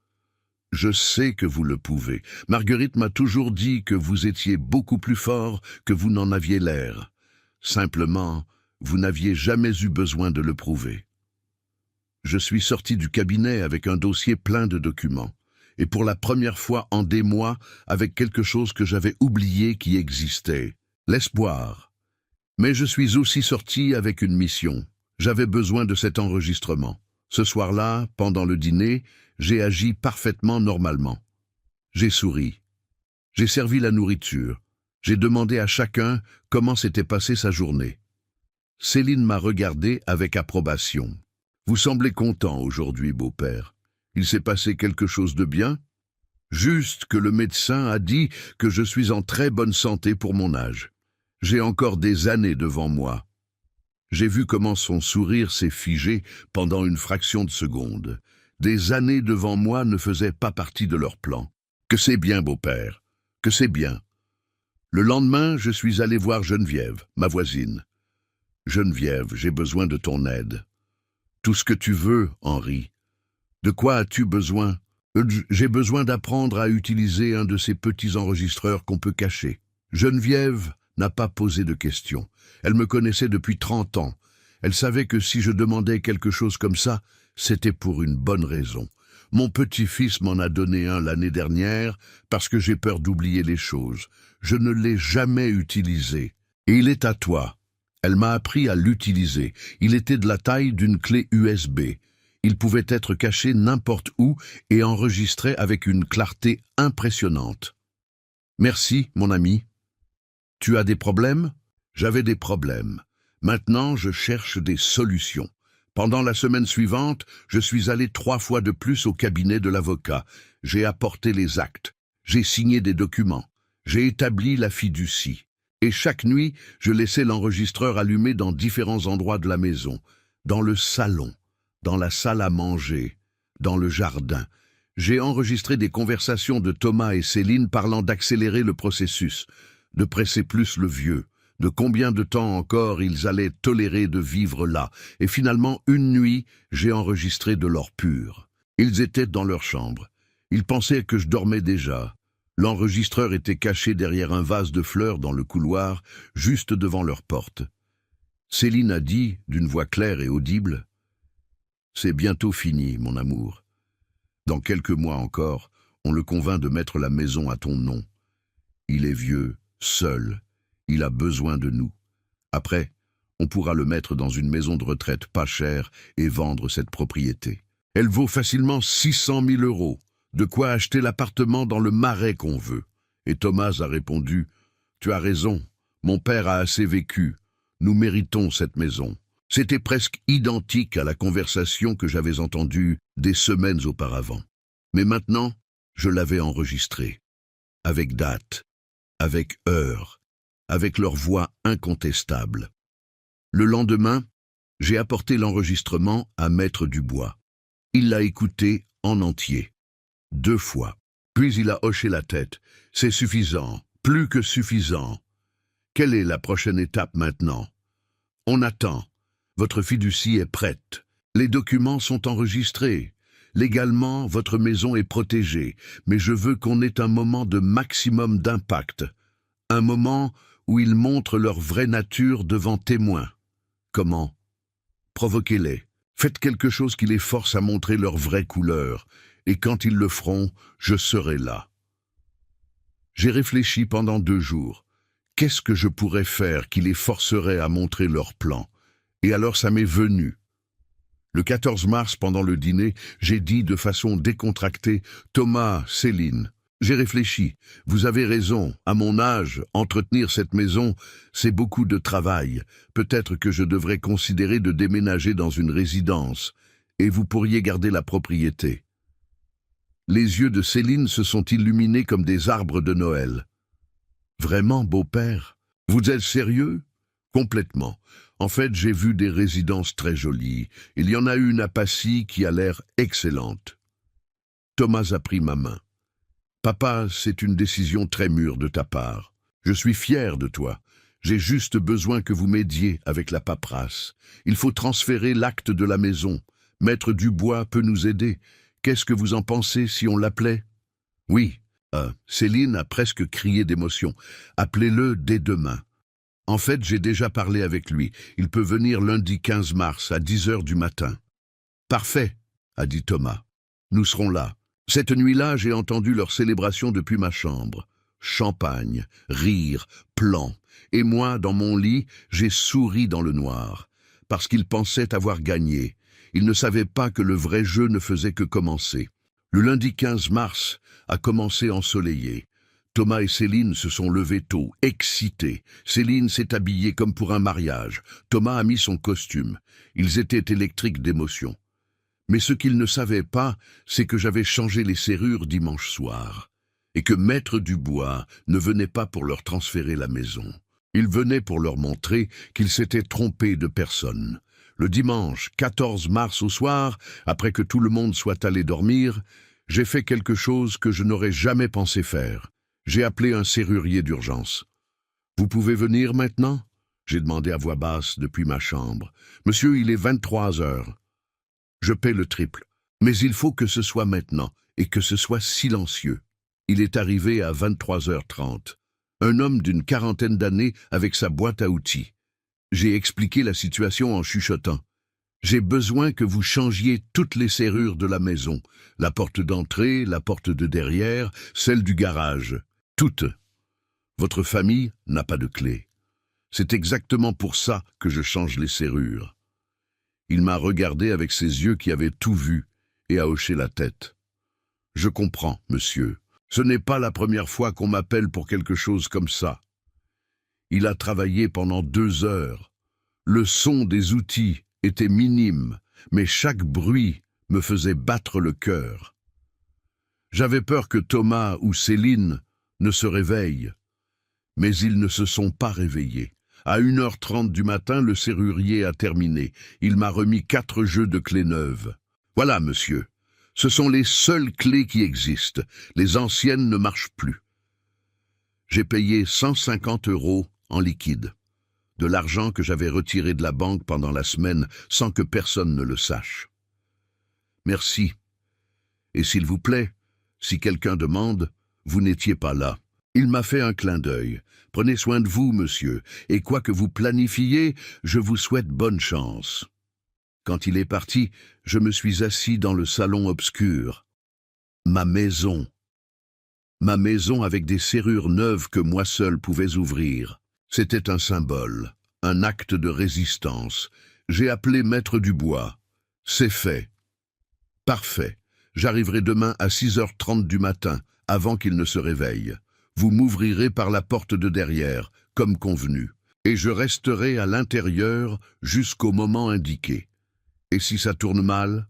Je sais que vous le pouvez. Marguerite m'a toujours dit que vous étiez beaucoup plus fort que vous n'en aviez l'air. Simplement, vous n'aviez jamais eu besoin de le prouver. Je suis sorti du cabinet avec un dossier plein de documents, et pour la première fois en des mois, avec quelque chose que j'avais oublié qui existait, l'espoir. Mais je suis aussi sorti avec une mission. J'avais besoin de cet enregistrement. Ce soir-là, pendant le dîner, j'ai agi parfaitement normalement. J'ai souri. J'ai servi la nourriture. J'ai demandé à chacun comment s'était passée sa journée. Céline m'a regardé avec approbation. « Vous semblez content aujourd'hui, beau-père. Il s'est passé quelque chose de bien? Juste que le médecin a dit que je suis en très bonne santé pour mon âge. J'ai encore des années devant moi. » J'ai vu comment son sourire s'est figé pendant une fraction de seconde. Des années devant moi ne faisaient pas partie de leur plan. Que c'est bien, beau-père, que c'est bien. Le lendemain, je suis allé voir Geneviève, ma voisine. Geneviève, j'ai besoin de ton aide. Tout ce que tu veux, Henry. De quoi as-tu besoin? J'ai besoin d'apprendre à utiliser un de ces petits enregistreurs qu'on peut cacher. Geneviève n'a pas posé de questions. Elle me connaissait depuis 30 ans. Elle savait que si je demandais quelque chose comme ça, c'était pour une bonne raison. Mon petit-fils m'en a donné un l'année dernière parce que j'ai peur d'oublier les choses. Je ne l'ai jamais utilisé. Et il est à toi. Elle m'a appris à l'utiliser. Il était de la taille d'une clé USB. Il pouvait être caché n'importe où et enregistré avec une clarté impressionnante. Merci, mon ami. Tu as des problèmes? J'avais des problèmes. Maintenant, je cherche des solutions. Pendant la semaine suivante, je suis allé 3 fois de plus au cabinet de l'avocat. J'ai apporté les actes. J'ai signé des documents. J'ai établi la fiducie. Et chaque nuit, je laissais l'enregistreur allumé dans différents endroits de la maison. Dans le salon, dans la salle à manger, dans le jardin. J'ai enregistré des conversations de Thomas et Céline parlant d'accélérer le processus, de presser plus le vieux, de combien de temps encore ils allaient tolérer de vivre là, et finalement, une nuit, j'ai enregistré de l'or pur. Ils étaient dans leur chambre. Ils pensaient que je dormais déjà. L'enregistreur était caché derrière un vase de fleurs dans le couloir, juste devant leur porte. Céline a dit, d'une voix claire et audible, « C'est bientôt fini, mon amour. Dans quelques mois encore, on le convainc de mettre la maison à ton nom. Il est vieux, seul, il a besoin de nous. Après, on pourra le mettre dans une maison de retraite pas chère et vendre cette propriété. Elle vaut facilement 600 000 €, de quoi acheter l'appartement dans le Marais qu'on veut. » Et Thomas a répondu, « Tu as raison, mon père a assez vécu, nous méritons cette maison. » C'était presque identique à la conversation que j'avais entendue des semaines auparavant. Mais maintenant, je l'avais enregistrée, avec date, avec heure, avec leur voix incontestable. Le lendemain, j'ai apporté l'enregistrement à Maître Dubois. Il l'a écouté en entier, 2 fois. Puis il a hoché la tête. « C'est suffisant, plus que suffisant. Quelle est la prochaine étape maintenant? On attend. Votre fiducie est prête. Les documents sont enregistrés. Légalement, votre maison est protégée, mais je veux qu'on ait un moment de maximum d'impact. Un moment où ils montrent leur vraie nature devant témoins. Comment? Provoquez-les. Faites quelque chose qui les force à montrer leur vraie couleur, et quand ils le feront, je serai là. » J'ai réfléchi pendant 2 jours. Qu'est-ce que je pourrais faire qui les forcerait à montrer leur plan? Et alors ça m'est venu. Le 14 mars, pendant le dîner, j'ai dit de façon décontractée, « Thomas, Céline, j'ai réfléchi. Vous avez raison. À mon âge, entretenir cette maison, c'est beaucoup de travail. Peut-être que je devrais considérer de déménager dans une résidence, et vous pourriez garder la propriété. » Les yeux de Céline se sont illuminés comme des arbres de Noël. « Vraiment, beau-père? Vous êtes sérieux? » « Complètement. En fait, j'ai vu des résidences très jolies. Il y en a une à Passy qui a l'air excellente. » Thomas a pris ma main. « Papa, c'est une décision très mûre de ta part. Je suis fier de toi. J'ai juste besoin que vous m'aidiez avec la paperasse. Il faut transférer l'acte de la maison. Maître Dubois peut nous aider. Qu'est-ce que vous en pensez si on l'appelait? » « Oui. » Céline a presque crié d'émotion. « Appelez-le dès demain. » En fait, j'ai déjà parlé avec lui. Il peut venir lundi 15 mars à 10 h du matin. « Parfait, » a dit Thomas. « Nous serons là. » Cette nuit-là, j'ai entendu leur célébration depuis ma chambre. Champagne, rire, plans. Et moi, dans mon lit, j'ai souri dans le noir. Parce qu'ils pensaient avoir gagné. Ils ne savaient pas que le vrai jeu ne faisait que commencer. Le lundi 15 mars a commencé ensoleillé. Thomas et Céline se sont levés tôt, excités. Céline s'est habillée comme pour un mariage. Thomas a mis son costume. Ils étaient électriques d'émotion. Mais ce qu'ils ne savaient pas, c'est que j'avais changé les serrures dimanche soir, et que Maître Dubois ne venait pas pour leur transférer la maison. Il venait pour leur montrer qu'ils s'étaient trompés de personne. Le dimanche 14 mars au soir, après que tout le monde soit allé dormir, j'ai fait quelque chose que je n'aurais jamais pensé faire. J'ai appelé un serrurier d'urgence. « Vous pouvez venir maintenant ?» J'ai demandé à voix basse depuis ma chambre. « Monsieur, il est 23 h. Je paie le triple. Mais il faut que ce soit maintenant et que ce soit silencieux. » Il est arrivé à 23 h 30. Un homme d'une 40aine d'années avec sa boîte à outils. J'ai expliqué la situation en chuchotant. « J'ai besoin que vous changiez toutes les serrures de la maison. La porte d'entrée, la porte de derrière, celle du garage. Toutes. Votre famille n'a pas de clé. C'est exactement pour ça que je change les serrures. » Il m'a regardé avec ses yeux qui avaient tout vu et a hoché la tête. « Je comprends, monsieur. Ce n'est pas la première fois qu'on m'appelle pour quelque chose comme ça. » Il a travaillé pendant 2 heures. Le son des outils était minime, mais chaque bruit me faisait battre le cœur. J'avais peur que Thomas ou Céline ne se réveillent, mais ils ne se sont pas réveillés. À 1 h 30 du matin, le serrurier a terminé. Il m'a remis 4 jeux de clés neuves. « Voilà, monsieur. Ce sont les seules clés qui existent. Les anciennes ne marchent plus. » J'ai payé 150 € en liquide. de l'argent que j'avais retiré de la banque pendant la semaine sans que personne ne le sache. Merci. Et s'il vous plaît, si quelqu'un demande, vous n'étiez pas là. Il m'a fait un clin d'œil. Prenez soin de vous, monsieur, et quoi que vous planifiez, je vous souhaite bonne chance. Quand il est parti, je me suis assis dans le salon obscur. Ma maison. Ma maison avec des serrures neuves que moi seul pouvais ouvrir. C'était un symbole, un acte de résistance. J'ai appelé Maître Dubois. C'est fait. Parfait. J'arriverai demain à 6h30 du matin, avant qu'il ne se réveille. Vous m'ouvrirez par la porte de derrière, comme convenu, et je resterai à l'intérieur jusqu'au moment indiqué. Et si ça tourne mal?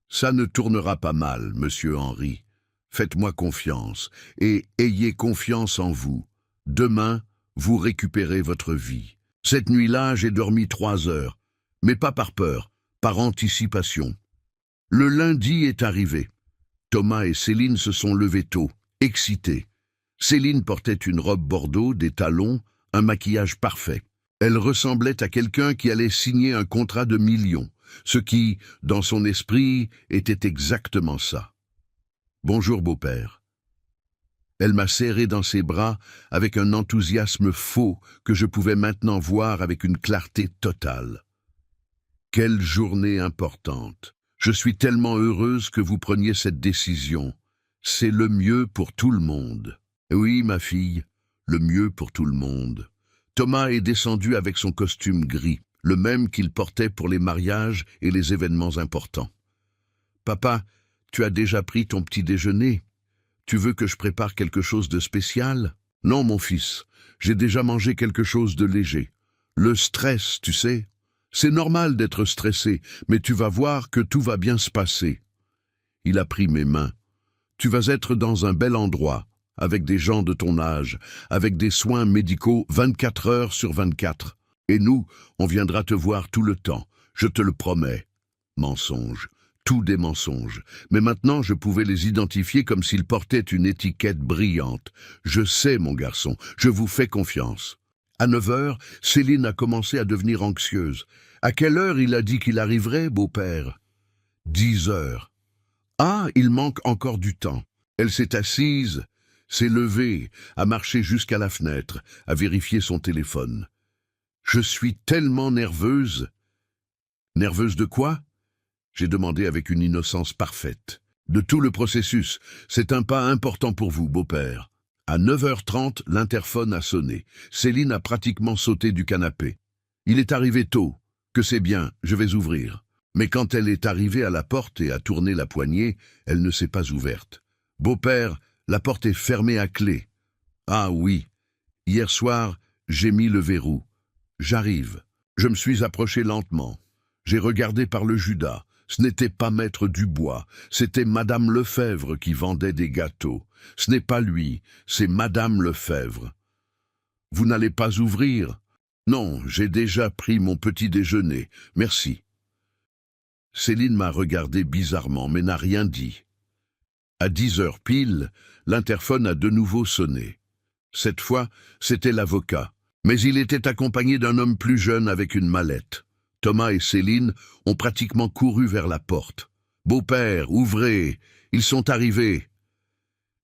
Ça ne tournera pas mal, monsieur Henry. Faites-moi confiance, et ayez confiance en vous. Demain, vous récupérez votre vie. Cette nuit-là, j'ai dormi 3 heures, mais pas par peur, par anticipation. Le lundi est arrivé. Thomas et Céline se sont levés tôt, excités. Céline portait une robe bordeaux, des talons, un maquillage parfait. Elle ressemblait à quelqu'un qui allait signer un contrat de millions, ce qui, dans son esprit, était exactement ça. « Bonjour, beau-père. » Elle m'a serré dans ses bras avec un enthousiasme faux que je pouvais maintenant voir avec une clarté totale. Quelle journée importante! Je suis tellement heureuse que vous preniez cette décision. C'est le mieux pour tout le monde. Oui, ma fille, le mieux pour tout le monde. Thomas est descendu avec son costume gris, le même qu'il portait pour les mariages et les événements importants. « Papa, tu as déjà pris ton petit déjeuner? Tu veux que je prépare quelque chose de spécial? » « Non, mon fils, j'ai déjà mangé quelque chose de léger. Le stress, tu sais. C'est normal d'être stressé, mais tu vas voir que tout va bien se passer. » Il a pris mes mains. « Tu vas être dans un bel endroit, avec des gens de ton âge, avec des soins médicaux 24 heures sur 24. Et nous, on viendra te voir tout le temps, je te le promets. » Mensonges, tout des mensonges. Mais maintenant, je pouvais les identifier comme s'ils portaient une étiquette brillante. Je sais, mon garçon, je vous fais confiance. À 9 heures, Céline a commencé à devenir anxieuse. « À quelle heure il a dit qu'il arriverait, beau-père » ? 10 heures. « Ah, il manque encore du temps. » Elle s'est assise, s'est levée, a marché jusqu'à la fenêtre, a vérifié son téléphone. « Je suis tellement nerveuse. » « Nerveuse de quoi ?» J'ai demandé avec une innocence parfaite. « De tout le processus. C'est un pas important pour vous, beau-père. » À 9h30, l'interphone a sonné. Céline a pratiquement sauté du canapé. « Il est arrivé tôt. Que c'est bien, je vais ouvrir. » Mais quand elle est arrivée à la porte et a tourné la poignée, elle ne s'est pas ouverte. « Beau-père, la porte est fermée à clé. »« Ah oui. Hier soir, j'ai mis le verrou. J'arrive. » Je me suis approché lentement. J'ai regardé par le Judas. Ce n'était pas Maître Dubois, c'était Madame Lefebvre qui vendait des gâteaux. Ce n'est pas lui, c'est Madame Lefebvre. « Vous n'allez pas ouvrir ?»« Non, j'ai déjà pris mon petit déjeuner, merci. » Céline m'a regardé bizarrement, mais n'a rien dit. À 10 heures pile, l'interphone a de nouveau sonné. Cette fois, c'était l'avocat, mais il était accompagné d'un homme plus jeune avec une mallette. Thomas et Céline ont pratiquement couru vers la porte. « Beau-père, ouvrez, ils sont arrivés. »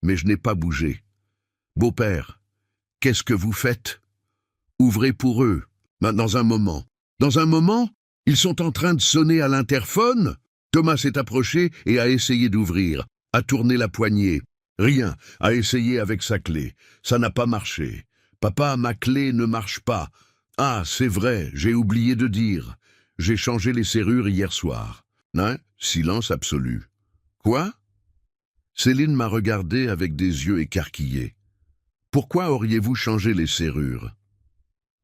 Mais je n'ai pas bougé. « Beau-père, qu'est-ce que vous faites? Ouvrez pour eux. Dans un moment. » « Dans un moment? Ils sont en train de sonner à l'interphone ?» Thomas s'est approché et a essayé d'ouvrir, a tourné la poignée. Rien, a essayé avec sa clé. Ça n'a pas marché. « Papa, ma clé ne marche pas. »« Ah, c'est vrai, j'ai oublié de dire. J'ai changé les serrures hier soir. » Hein? Silence absolu. « Quoi ?» Céline m'a regardé avec des yeux écarquillés. « Pourquoi auriez-vous changé les serrures ?»«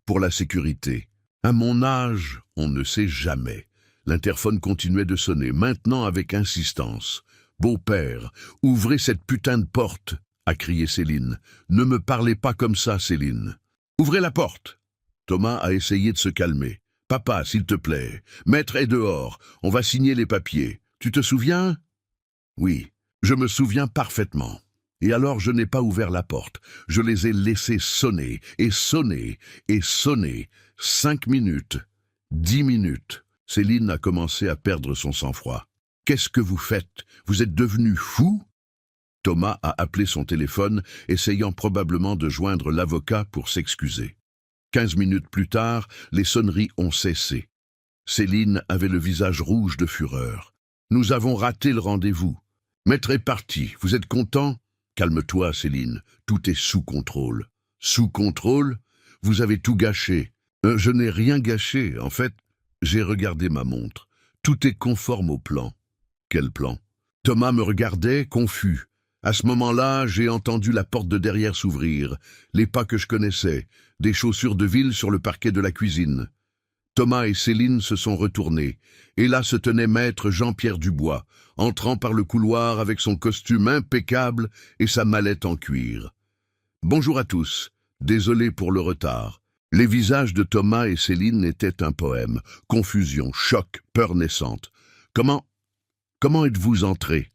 Pour la sécurité. À mon âge, on ne sait jamais. » L'interphone continuait de sonner, maintenant avec insistance. « Beau-père, ouvrez cette putain de porte !» a crié Céline. « Ne me parlez pas comme ça, Céline. Ouvrez la porte !» Thomas a essayé de se calmer. « Papa, s'il te plaît, Maître est dehors, on va signer les papiers. Tu te souviens ?» Oui, je me souviens parfaitement. Et alors je n'ai pas ouvert la porte. Je les ai laissés sonner, et sonner, et sonner. 5 minutes, 10 minutes. Céline a commencé à perdre son sang-froid. « Qu'est-ce que vous faites? Vous êtes devenu fou ?» Thomas a appelé son téléphone, essayant probablement de joindre l'avocat pour s'excuser. 15 minutes plus tard, les sonneries ont cessé. Céline avait le visage rouge de fureur. « Nous avons raté le rendez-vous. Maître est parti. Vous êtes content? Calme-toi, Céline. Tout est sous contrôle. » Sous contrôle? Vous avez tout gâché. Je n'ai rien gâché. En fait, j'ai regardé ma montre. Tout est conforme au plan. Quel plan? Thomas me regardait, confus. À ce moment-là, j'ai entendu la porte de derrière s'ouvrir, les pas que je connaissais, des chaussures de ville sur le parquet de la cuisine. Thomas et Céline se sont retournés, et là se tenait maître Jean-Pierre Dubois, entrant par le couloir avec son costume impeccable et sa mallette en cuir. « Bonjour à tous, désolé pour le retard. » Les visages de Thomas et Céline étaient un poème. Confusion, choc, peur naissante. « Comment êtes-vous entrés ?»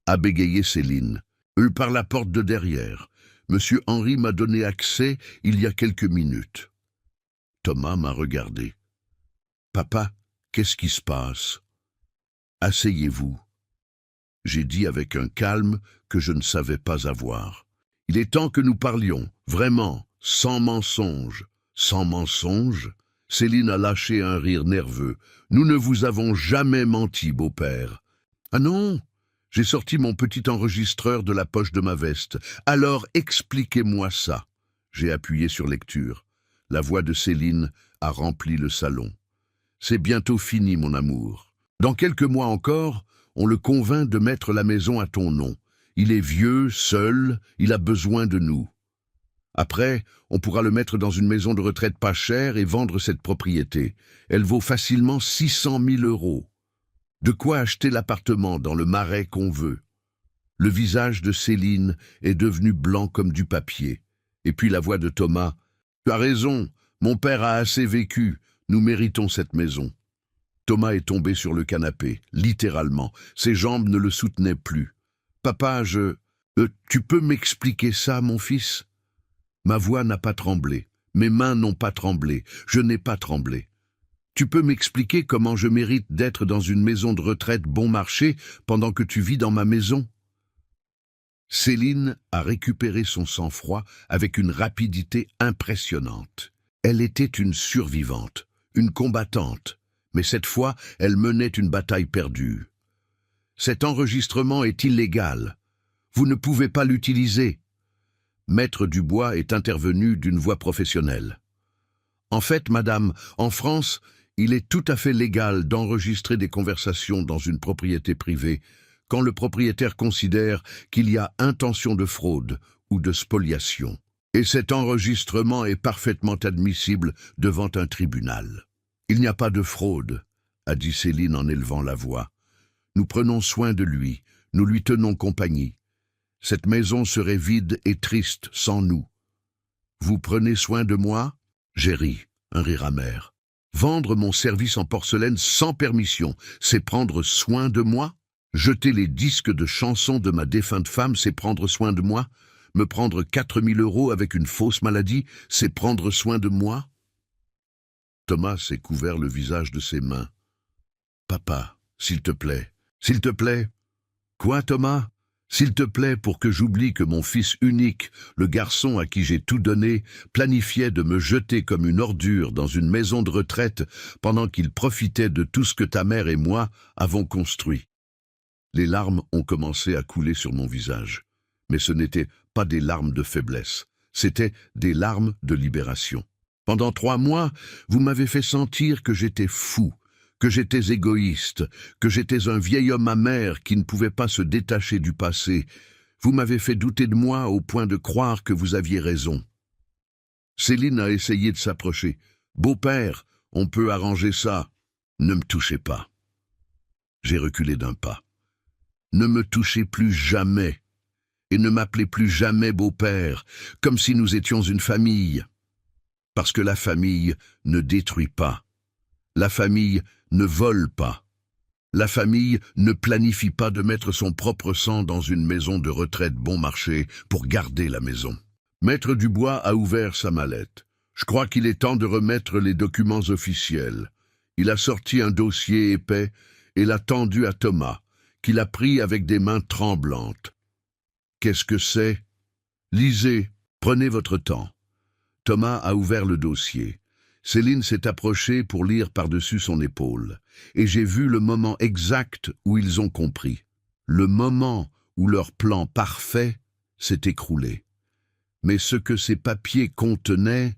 a bégayé Céline. « Par la porte de derrière. Monsieur Henri m'a donné accès il y a quelques minutes. » Thomas m'a regardé. « Papa, qu'est-ce qui se passe ?»« Asseyez-vous. » J'ai dit avec un calme que je ne savais pas avoir. « Il est temps que nous parlions, vraiment, sans mensonge. » Sans mensonge? Céline a lâché un rire nerveux. « Nous ne vous avons jamais menti, beau-père. »« Ah non? J'ai sorti mon petit enregistreur de la poche de ma veste. Alors expliquez-moi ça. » J'ai appuyé sur lecture. La voix de Céline a rempli le salon. « C'est bientôt fini, mon amour. Dans quelques mois encore, on le convainc de mettre la maison à ton nom. Il est vieux, seul, il a besoin de nous. Après, on pourra le mettre dans une maison de retraite pas chère et vendre cette propriété. Elle vaut facilement 600 000 €. De quoi acheter l'appartement dans le Marais qu'on veut. » Le visage de Céline est devenu blanc comme du papier. Et puis la voix de Thomas. « Tu as raison, mon père a assez vécu, nous méritons cette maison. » Thomas est tombé sur le canapé, littéralement. Ses jambes ne le soutenaient plus. « Papa, tu peux m'expliquer ça, mon fils ?» Ma voix n'a pas tremblé, mes mains n'ont pas tremblé, je n'ai pas tremblé. Tu peux m'expliquer comment je mérite d'être dans une maison de retraite bon marché pendant que tu vis dans ma maison? Céline a récupéré son sang-froid avec une rapidité impressionnante. Elle était une survivante, une combattante, mais cette fois, elle menait une bataille perdue. Cet enregistrement est illégal. Vous ne pouvez pas l'utiliser. Maître Dubois est intervenu d'une voix professionnelle. « En fait, madame, en France, il est tout à fait légal d'enregistrer des conversations dans une propriété privée quand le propriétaire considère qu'il y a intention de fraude ou de spoliation. Et cet enregistrement est parfaitement admissible devant un tribunal. »« Il n'y a pas de fraude, » a dit Céline en élevant la voix. « Nous prenons soin de lui, nous lui tenons compagnie. Cette maison serait vide et triste sans nous. Vous prenez soin de moi? » J'ai ri, un rire amer. Vendre mon service en porcelaine sans permission, c'est prendre soin de moi? Jeter les disques de chansons de ma défunte femme, c'est prendre soin de moi? Me prendre 4 000 € avec une fausse maladie, c'est prendre soin de moi? Thomas s'est couvert le visage de ses mains. « Papa, s'il te plaît, s'il te plaît. »« Quoi, Thomas ? S'il te plaît, pour que j'oublie que mon fils unique, le garçon à qui j'ai tout donné, planifiait de me jeter comme une ordure dans une maison de retraite pendant qu'il profitait de tout ce que ta mère et moi avons construit. » Les larmes ont commencé à couler sur mon visage. Mais ce n'étaient pas des larmes de faiblesse, c'étaient des larmes de libération. Pendant 3 mois, vous m'avez fait sentir que j'étais fou, que j'étais égoïste, que j'étais un vieil homme amer qui ne pouvait pas se détacher du passé. Vous m'avez fait douter de moi au point de croire que vous aviez raison. Céline a essayé de s'approcher. « Beau-père, on peut arranger ça. » « Ne me touchez pas. » J'ai reculé d'un pas. « Ne me touchez plus jamais. Et ne m'appelez plus jamais beau-père, comme si nous étions une famille. Parce que la famille ne détruit pas. La famille ne vole pas. La famille ne planifie pas de mettre son propre sang dans une maison de retraite bon marché pour garder la maison. » Maître Dubois a ouvert sa mallette. Je crois qu'il est temps de remettre les documents officiels. Il a sorti un dossier épais et l'a tendu à Thomas, qui l'a pris avec des mains tremblantes. Qu'est-ce que c'est? Lisez, prenez votre temps. Thomas a ouvert le dossier. Céline s'est approchée pour lire par-dessus son épaule, et j'ai vu le moment exact où ils ont compris. Le moment où leur plan parfait s'est écroulé. Mais ce que ces papiers contenaient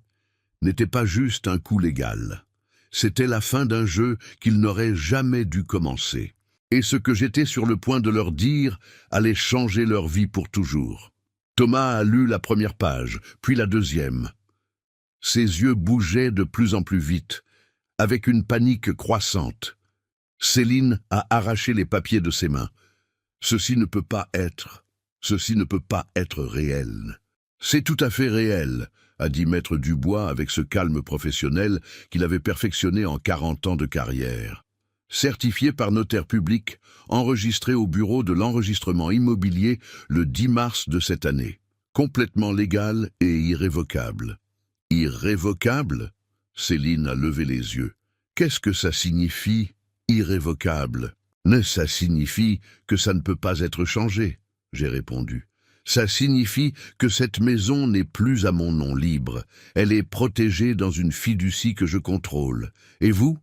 n'était pas juste un coup légal. C'était la fin d'un jeu qu'ils n'auraient jamais dû commencer. Et ce que j'étais sur le point de leur dire allait changer leur vie pour toujours. Thomas a lu la première page, puis la deuxième. Ses yeux bougeaient de plus en plus vite, avec une panique croissante. Céline a arraché les papiers de ses mains. Ceci ne peut pas être réel. C'est tout à fait réel, a dit Maître Dubois avec ce calme professionnel qu'il avait perfectionné en 40 ans de carrière. Certifié par notaire public, enregistré au bureau de l'enregistrement immobilier le 10 mars de cette année. Complètement légal et irrévocable. Irrévocable? Céline a levé les yeux. Qu'est-ce que ça signifie, irrévocable? Ça signifie que ça ne peut pas être changé, j'ai répondu. Ça signifie que cette maison n'est plus à mon nom libre. Elle est protégée dans une fiducie que je contrôle. Et vous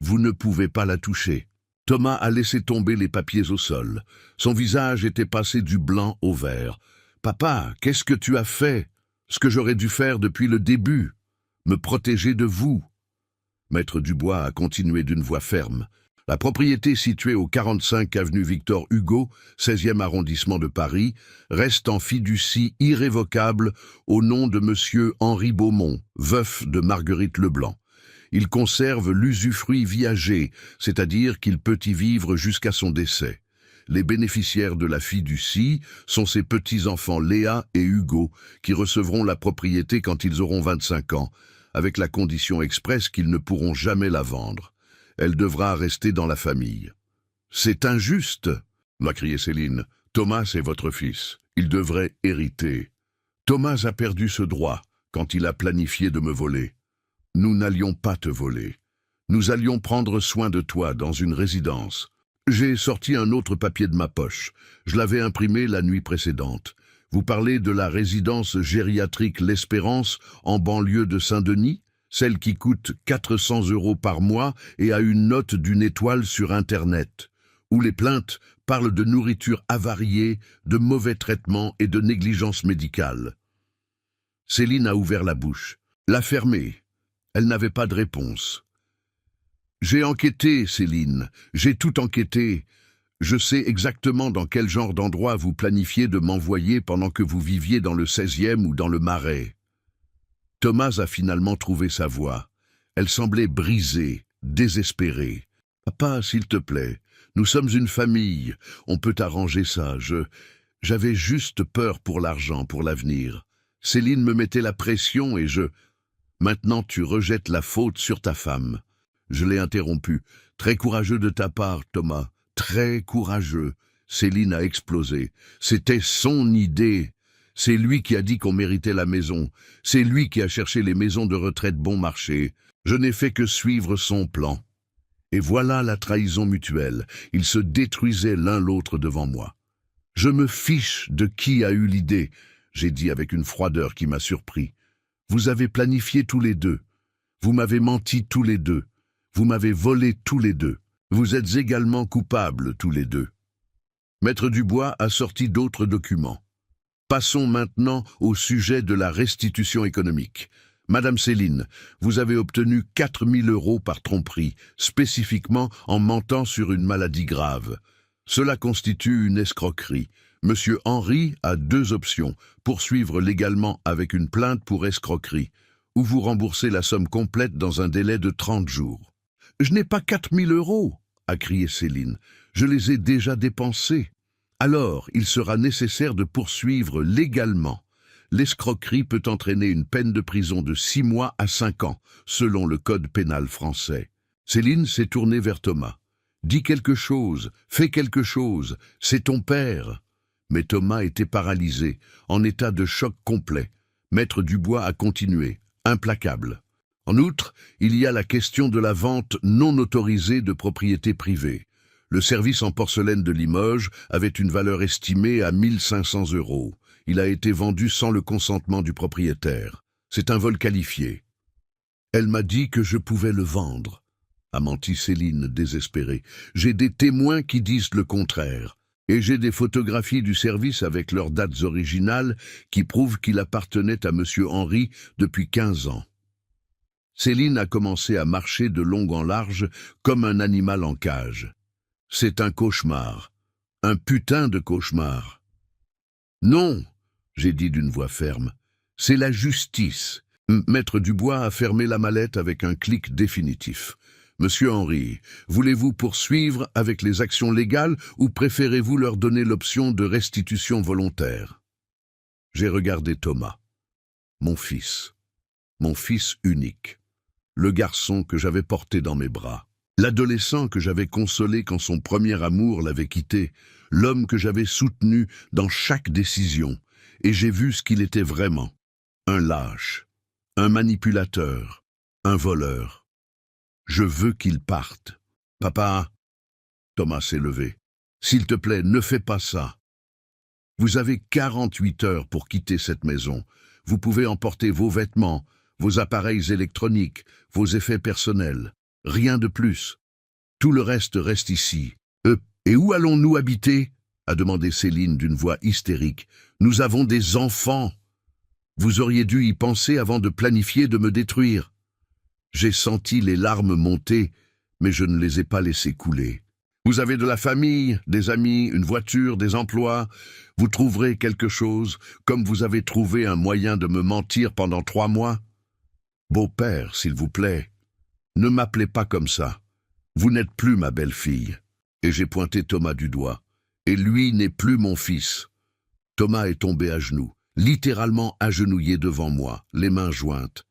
ne pouvez pas la toucher. Thomas a laissé tomber les papiers au sol. Son visage était passé du blanc au vert. « Papa, qu'est-ce que tu as fait? Ce que j'aurais dû faire depuis le début. Me protéger de vous. » Maître Dubois a continué d'une voix ferme. La propriété située au 45 avenue Victor Hugo, 16e arrondissement de Paris, reste en fiducie irrévocable au nom de monsieur Henri Beaumont, veuf de Marguerite Leblanc. Il conserve l'usufruit viager, c'est-à-dire qu'il peut y vivre jusqu'à son décès. Les bénéficiaires de la fiducie sont ses petits-enfants Léa et Hugo, qui recevront la propriété quand ils auront 25 ans, avec la condition expresse qu'ils ne pourront jamais la vendre. Elle devra rester dans la famille. « C'est injuste !» m'a crié Céline. « Thomas est votre fils. Il devrait hériter. » Thomas a perdu ce droit quand il a planifié de me voler. Nous n'allions pas te voler. Nous allions prendre soin de toi dans une résidence. J'ai sorti un autre papier de ma poche. Je l'avais imprimé la nuit précédente. Vous parlez de la résidence gériatrique L'Espérance en banlieue de Saint-Denis ? Celle qui coûte 400 € par mois et a une note d'1 étoile sur Internet, où les plaintes parlent de nourriture avariée, de mauvais traitements et de négligence médicale. Céline a ouvert la bouche, l'a fermée. Elle n'avait pas de réponse. J'ai enquêté, Céline, j'ai tout enquêté. Je sais exactement dans quel genre d'endroit vous planifiez de m'envoyer pendant que vous viviez dans le 16e ou dans le Marais. Thomas a finalement trouvé sa voix. Elle semblait brisée, désespérée. « Papa, s'il te plaît, nous sommes une famille, on peut arranger ça. J'avais juste peur pour l'argent, pour l'avenir. Céline me mettait la pression et Maintenant tu rejettes la faute sur ta femme. » Je l'ai interrompu. « Très courageux de ta part, Thomas, très courageux. » Céline a explosé. « C'était son idée. C'est lui qui a dit qu'on méritait la maison. C'est lui qui a cherché les maisons de retraite bon marché. Je n'ai fait que suivre son plan. » Et voilà la trahison mutuelle. Ils se détruisaient l'un l'autre devant moi. « Je me fiche de qui a eu l'idée, » j'ai dit avec une froideur qui m'a surpris. « Vous avez planifié tous les deux. Vous m'avez menti tous les deux. Vous m'avez volé tous les deux. Vous êtes également coupables tous les deux. » Maître Dubois a sorti d'autres documents. Passons maintenant au sujet de la restitution économique. Madame Céline, vous avez obtenu 4 000 € par tromperie, spécifiquement en mentant sur une maladie grave. Cela constitue une escroquerie. Monsieur Henri a 2 options, poursuivre légalement avec une plainte pour escroquerie, ou vous rembourser la somme complète dans un délai de 30 jours. « Je n'ai pas 4 000 €, a crié Céline. « Je les ai déjà dépensés. » Alors, il sera nécessaire de poursuivre légalement. L'escroquerie peut entraîner une peine de prison de 6 mois à 5 ans, selon le code pénal français. Céline s'est tournée vers Thomas. « Dis quelque chose, fais quelque chose, c'est ton père. » Mais Thomas était paralysé, en état de choc complet. Maître Dubois a continué. « implacable. En outre, il y a la question de la vente non autorisée de propriétés privées. Le service en porcelaine de Limoges avait une valeur estimée à 1 500 €. Il a été vendu sans le consentement du propriétaire. C'est un vol qualifié. Elle m'a dit que je pouvais le vendre, a menti Céline, désespérée. J'ai des témoins qui disent le contraire. Et j'ai des photographies du service avec leurs dates originales qui prouvent qu'il appartenait à M. Henry depuis 15 ans. Céline a commencé à marcher de long en large comme un animal en cage. C'est un cauchemar. Un putain de cauchemar. Non, j'ai dit d'une voix ferme. C'est la justice. Maître Dubois a fermé la mallette avec un clic définitif. Monsieur Henry, voulez-vous poursuivre avec les actions légales ou préférez-vous leur donner l'option de restitution volontaire? J'ai regardé Thomas. Mon fils unique. Le garçon que j'avais porté dans mes bras. L'adolescent que j'avais consolé quand son premier amour l'avait quitté, l'homme que j'avais soutenu dans chaque décision, et j'ai vu ce qu'il était vraiment. Un lâche, un manipulateur, un voleur. Je veux qu'il parte. Papa, Thomas s'est levé. S'il te plaît, ne fais pas ça. Vous avez 48 heures pour quitter cette maison. Vous pouvez emporter vos vêtements, vos appareils électroniques, vos effets personnels. Rien de plus. Tout le reste ici. Et où allons-nous habiter? A demandé Céline d'une voix hystérique. Nous avons des enfants. Vous auriez dû y penser avant de planifier de me détruire. J'ai senti les larmes monter, mais je ne les ai pas laissées couler. Vous avez de la famille, des amis, une voiture, des emplois. Vous trouverez quelque chose, comme vous avez trouvé un moyen de me mentir pendant 3 mois. Beau-père, s'il vous plaît. Ne m'appelez pas comme ça. Vous n'êtes plus ma belle-fille. Et j'ai pointé Thomas du doigt. Et lui n'est plus mon fils. Thomas est tombé à genoux, littéralement agenouillé devant moi, les mains jointes.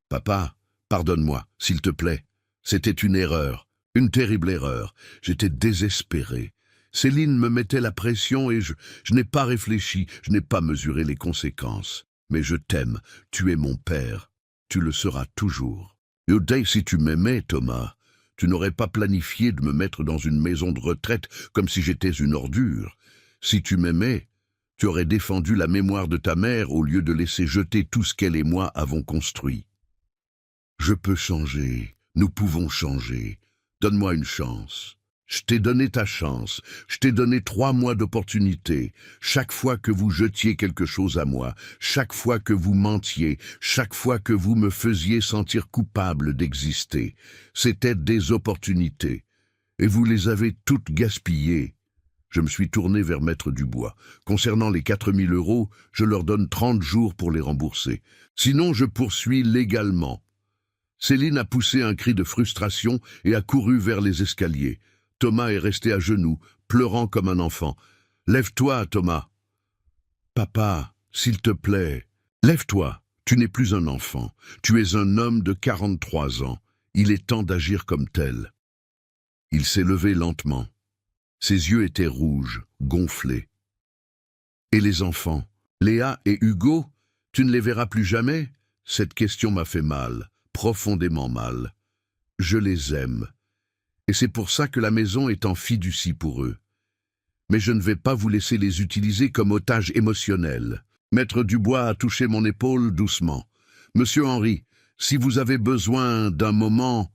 Papa, pardonne-moi, s'il te plaît. C'était une erreur, une terrible erreur. J'étais désespéré. Céline me mettait la pression et je n'ai pas réfléchi, je n'ai pas mesuré les conséquences. Mais je t'aime, tu es mon père. Tu le seras toujours. Et si tu m'aimais, Thomas, tu n'aurais pas planifié de me mettre dans une maison de retraite comme si j'étais une ordure. Si tu m'aimais, tu aurais défendu la mémoire de ta mère au lieu de laisser jeter tout ce qu'elle et moi avons construit. Je peux changer, nous pouvons changer. Donne-moi une chance. Je t'ai donné ta chance, je t'ai donné 3 mois d'opportunité. Chaque fois que vous jetiez quelque chose à moi, chaque fois que vous mentiez, chaque fois que vous me faisiez sentir coupable d'exister, c'était des opportunités. Et vous les avez toutes gaspillées. Je me suis tourné vers Maître Dubois. Concernant les 4 000 €, je leur donne 30 jours pour les rembourser. Sinon, je poursuis légalement. Céline a poussé un cri de frustration et a couru vers les escaliers. Thomas est resté à genoux, pleurant comme un enfant. « Lève-toi, Thomas !»« Papa, s'il te plaît, lève-toi. Tu n'es plus un enfant. Tu es un homme de 43 ans. Il est temps d'agir comme tel. » Il s'est levé lentement. Ses yeux étaient rouges, gonflés. « Et les enfants? Léa et Hugo? Tu ne les verras plus jamais ?» Cette question m'a fait mal, profondément mal. Je les aime. Et c'est pour ça que la maison est en fiducie pour eux. Mais je ne vais pas vous laisser les utiliser comme otages émotionnels. Maître Dubois a touché mon épaule doucement. Monsieur Henry, si vous avez besoin d'un moment...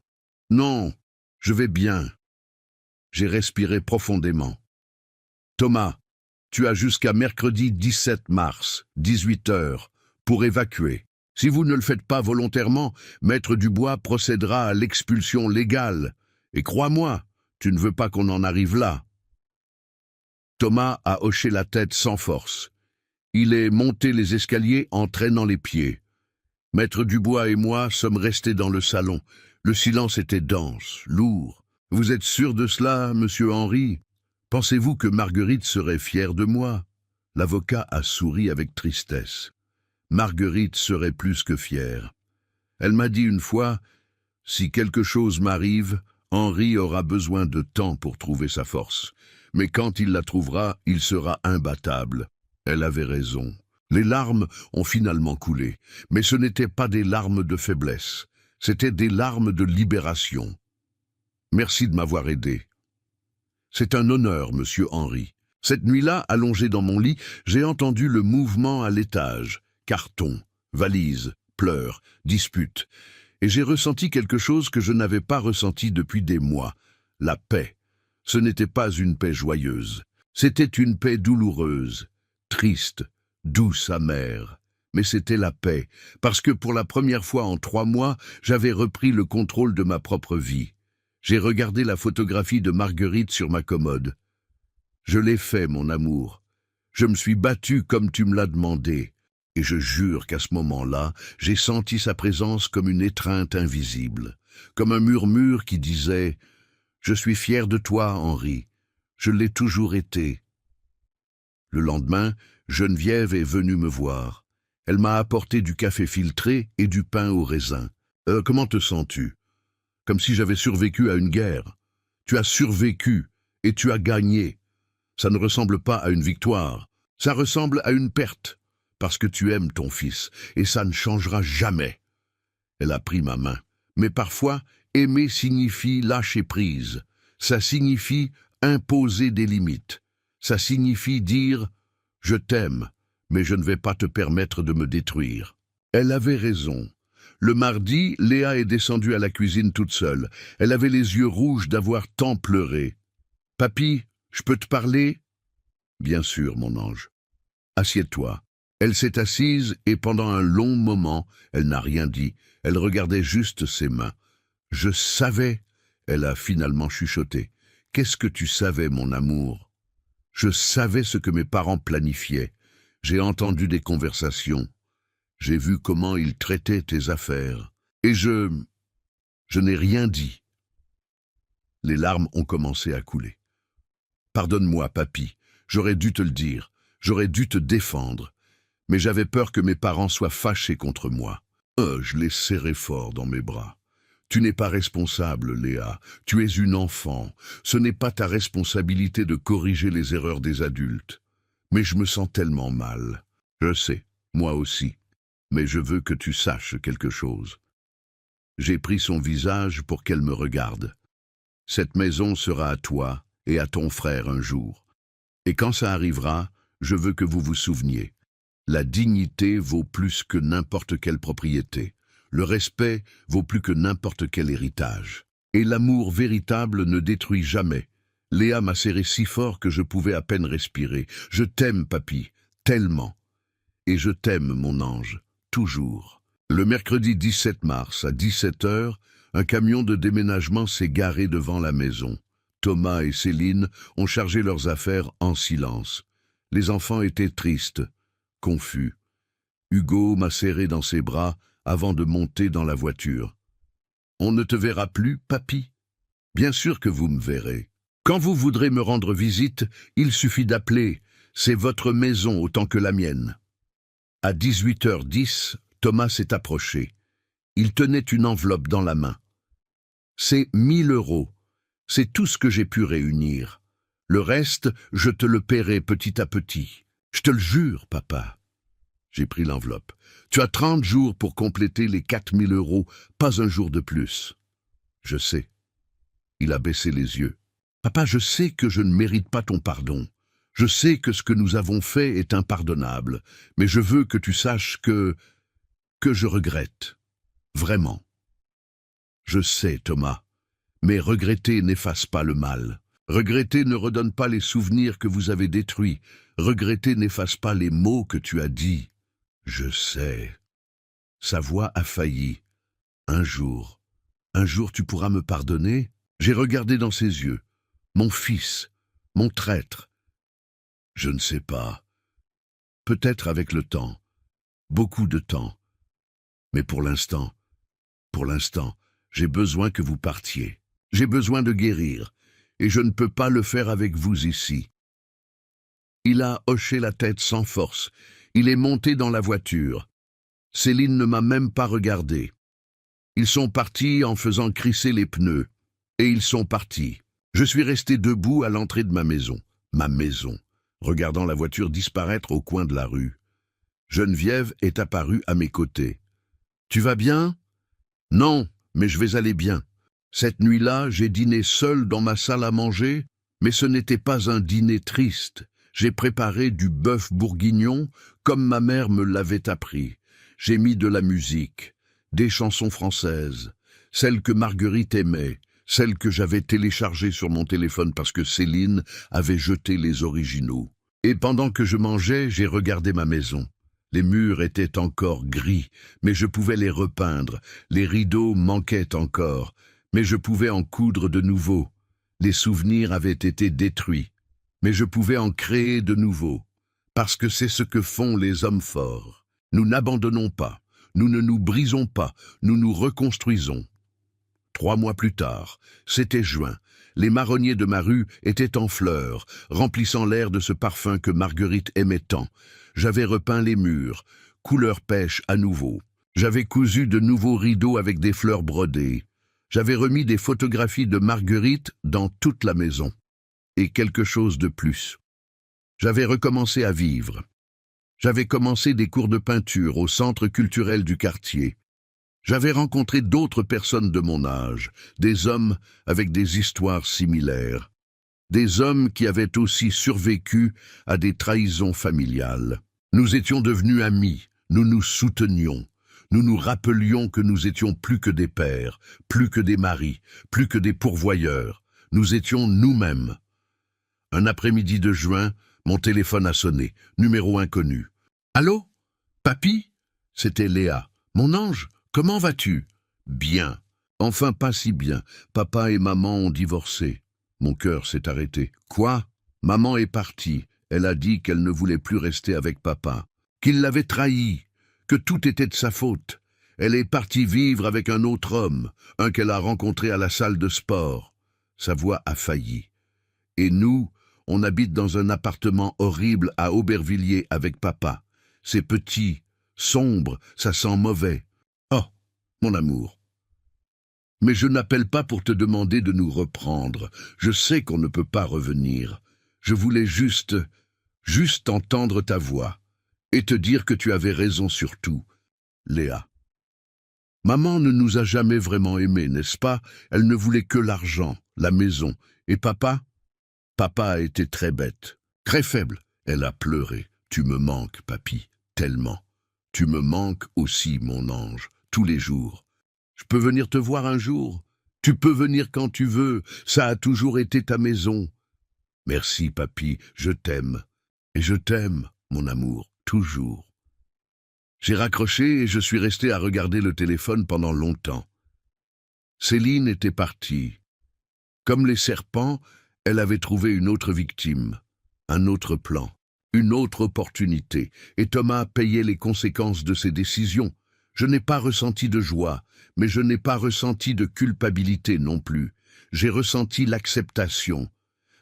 Non, je vais bien. J'ai respiré profondément. Thomas, tu as jusqu'à mercredi 17 mars, 18 h, pour évacuer. Si vous ne le faites pas volontairement, Maître Dubois procédera à l'expulsion légale. Et crois-moi, tu ne veux pas qu'on en arrive là. Thomas a hoché la tête sans force. Il est monté les escaliers en traînant les pieds. Maître Dubois et moi sommes restés dans le salon. Le silence était dense, lourd. Vous êtes sûr de cela, monsieur Henry? Pensez-vous que Marguerite serait fière de moi? L'avocat a souri avec tristesse. Marguerite serait plus que fière. Elle m'a dit une fois, « Si quelque chose m'arrive, Henry aura besoin de temps pour trouver sa force. Mais quand il la trouvera, il sera imbattable. » Elle avait raison. Les larmes ont finalement coulé, mais ce n'étaient pas des larmes de faiblesse, c'étaient des larmes de libération. Merci de m'avoir aidé. C'est un honneur, monsieur Henry. Cette nuit-là, allongé dans mon lit, j'ai entendu le mouvement à l'étage. Cartons, valises, pleurs, disputes. Et j'ai ressenti quelque chose que je n'avais pas ressenti depuis des mois. La paix. Ce n'était pas une paix joyeuse. C'était une paix douloureuse, triste, douce, amère. Mais c'était la paix, parce que pour la première fois en 3 mois, j'avais repris le contrôle de ma propre vie. J'ai regardé la photographie de Marguerite sur ma commode. Je l'ai fait, mon amour. Je me suis battu comme tu me l'as demandé. Et je jure qu'à ce moment-là, j'ai senti sa présence comme une étreinte invisible, comme un murmure qui disait « Je suis fier de toi, Henry. Je l'ai toujours été. » Le lendemain, Geneviève est venue me voir. Elle m'a apporté du café filtré et du pain au raisin. « Comment te sens-tu » ? Comme si j'avais survécu à une guerre. Tu as survécu et tu as gagné. Ça ne ressemble pas à une victoire. Ça ressemble à une perte. Parce que tu aimes ton fils, et ça ne changera jamais. Elle a pris ma main. Mais parfois, aimer signifie lâcher prise. Ça signifie imposer des limites. Ça signifie dire « Je t'aime, mais je ne vais pas te permettre de me détruire. » Elle avait raison. Le mardi, Léa est descendue à la cuisine toute seule. Elle avait les yeux rouges d'avoir tant pleuré. « Papy, je peux te parler ?»« Bien sûr, mon ange. Assieds-toi. » Elle s'est assise et pendant un long moment, elle n'a rien dit. Elle regardait juste ses mains. « Je savais, » elle a finalement chuchoté. « Qu'est-ce que tu savais, mon amour ?»« Je savais ce que mes parents planifiaient. J'ai entendu des conversations. J'ai vu comment ils traitaient tes affaires. Et je n'ai rien dit. » Les larmes ont commencé à couler. « Pardonne-moi, papy. J'aurais dû te le dire. J'aurais dû te défendre. Mais j'avais peur que mes parents soient fâchés contre moi. Je les serrai fort dans mes bras. Tu n'es pas responsable, Léa. Tu es une enfant. Ce n'est pas ta responsabilité de corriger les erreurs des adultes. Mais je me sens tellement mal. Je sais, moi aussi. Mais je veux que tu saches quelque chose. J'ai pris son visage pour qu'elle me regarde. Cette maison sera à toi et à ton frère un jour. Et quand ça arrivera, je veux que vous vous souveniez. La dignité vaut plus que n'importe quelle propriété. Le respect vaut plus que n'importe quel héritage. Et l'amour véritable ne détruit jamais. Léa m'a serré si fort que je pouvais à peine respirer. Je t'aime, papy, tellement. Et je t'aime, mon ange, toujours. Le mercredi 17 mars, à 17h, un camion de déménagement s'est garé devant la maison. Thomas et Céline ont chargé leurs affaires en silence. Les enfants étaient tristes. Confus. Hugo m'a serré dans ses bras avant de monter dans la voiture. « On ne te verra plus, papy ? Bien sûr que vous me verrez. Quand vous voudrez me rendre visite, il suffit d'appeler. C'est votre maison autant que la mienne. » À 18h10, Thomas s'est approché. Il tenait une enveloppe dans la main. « C'est 1 000 €. C'est tout ce que j'ai pu réunir. Le reste, je te le paierai petit à petit. Je te le jure, papa. » J'ai pris l'enveloppe. « Tu as 30 jours pour compléter les 4 000 €, pas un jour de plus. » « Je sais. » Il a baissé les yeux. « Papa, je sais que je ne mérite pas ton pardon. Je sais que ce que nous avons fait est impardonnable, mais je veux que tu saches que je regrette. Vraiment. » « Je sais, Thomas, mais regretter n'efface pas le mal. Regretter ne redonne pas les souvenirs que vous avez détruits. Regretter n'efface pas les mots que tu as dits. Je sais. » Sa voix a failli. « Un jour tu pourras me pardonner ?» J'ai regardé dans ses yeux. Mon fils, mon traître. Je ne sais pas. Peut-être avec le temps. Beaucoup de temps. Mais pour l'instant, j'ai besoin que vous partiez. J'ai besoin de guérir. Et je ne peux pas le faire avec vous ici. Il a hoché la tête sans force. Il est monté dans la voiture. Céline ne m'a même pas regardé. Ils sont partis en faisant crisser les pneus. Et ils sont partis. Je suis resté debout à l'entrée de ma maison, regardant la voiture disparaître au coin de la rue. Geneviève est apparue à mes côtés. « Tu vas bien ?»« Non, mais je vais aller bien. Cette nuit-là, j'ai dîné seul dans ma salle à manger, mais ce n'était pas un dîner triste. J'ai préparé du bœuf bourguignon, comme ma mère me l'avait appris. J'ai mis de la musique, des chansons françaises, celles que Marguerite aimait, celles que j'avais téléchargées sur mon téléphone parce que Céline avait jeté les originaux. Et pendant que je mangeais, j'ai regardé ma maison. Les murs étaient encore gris, mais je pouvais les repeindre. Les rideaux manquaient encore, mais je pouvais en coudre de nouveaux. Les souvenirs avaient été détruits, mais je pouvais en créer de nouveaux. Parce que c'est ce que font les hommes forts. Nous n'abandonnons pas, nous ne nous brisons pas, nous nous reconstruisons. 3 mois plus tard, c'était juin. Les marronniers de ma rue étaient en fleurs, remplissant l'air de ce parfum que Marguerite aimait tant. J'avais repeint les murs, couleur pêche à nouveau. J'avais cousu de nouveaux rideaux avec des fleurs brodées. J'avais remis des photographies de Marguerite dans toute la maison. Et quelque chose de plus. J'avais recommencé à vivre. J'avais commencé des cours de peinture au centre culturel du quartier. J'avais rencontré d'autres personnes de mon âge, des hommes avec des histoires similaires, des hommes qui avaient aussi survécu à des trahisons familiales. Nous étions devenus amis, nous nous soutenions, nous nous rappelions que nous étions plus que des pères, plus que des maris, plus que des pourvoyeurs. Nous étions nous-mêmes. Un après-midi de juin, mon téléphone a sonné, numéro inconnu. « Allô? Papy ?» C'était Léa. « Mon ange, comment vas-tu ?»« Bien. Enfin pas si bien. Papa et maman ont divorcé. » Mon cœur s'est arrêté. « Quoi? Maman est partie. Elle a dit qu'elle ne voulait plus rester avec papa. Qu'il l'avait trahi. Que tout était de sa faute. Elle est partie vivre avec un autre homme, un qu'elle a rencontré à la salle de sport. » Sa voix a failli. « Et nous, on habite dans un appartement horrible à Aubervilliers avec papa. C'est petit, sombre, ça sent mauvais. Oh, mon amour. Mais je n'appelle pas pour te demander de nous reprendre. Je sais qu'on ne peut pas revenir. Je voulais juste entendre ta voix et te dire que tu avais raison sur tout. Léa. Maman ne nous a jamais vraiment aimés, n'est-ce pas? Elle ne voulait que l'argent, la maison. Et papa? Papa a été très bête, très faible. Elle a pleuré. Tu me manques, papy, tellement. Tu me manques aussi, mon ange, tous les jours. Je peux venir te voir un jour? Tu peux venir quand tu veux, ça a toujours été ta maison. Merci, papy, je t'aime. Et je t'aime, mon amour, toujours. J'ai raccroché et je suis resté à regarder le téléphone pendant longtemps. Céline était partie. Comme les serpents, elle avait trouvé une autre victime, un autre plan, une autre opportunité, et Thomas payait les conséquences de ses décisions. Je n'ai pas ressenti de joie, mais je n'ai pas ressenti de culpabilité non plus. J'ai ressenti l'acceptation.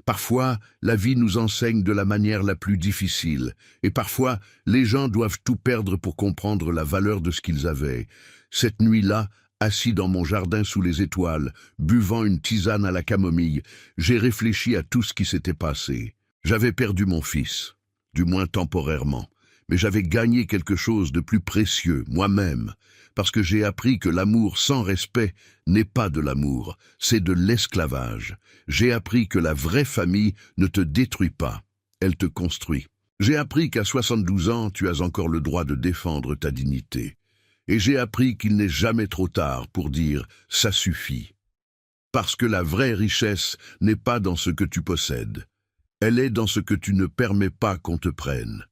Parfois, la vie nous enseigne de la manière la plus difficile, et parfois, les gens doivent tout perdre pour comprendre la valeur de ce qu'ils avaient. Cette nuit-là, assis dans mon jardin sous les étoiles, buvant une tisane à la camomille, j'ai réfléchi à tout ce qui s'était passé. J'avais perdu mon fils, du moins temporairement, mais j'avais gagné quelque chose de plus précieux, moi-même, parce que j'ai appris que l'amour sans respect n'est pas de l'amour, c'est de l'esclavage. J'ai appris que la vraie famille ne te détruit pas, elle te construit. J'ai appris qu'à 72 ans, tu as encore le droit de défendre ta dignité. Et j'ai appris qu'il n'est jamais trop tard pour dire « ça suffit ». Parce que la vraie richesse n'est pas dans ce que tu possèdes. Elle est dans ce que tu ne permets pas qu'on te prenne.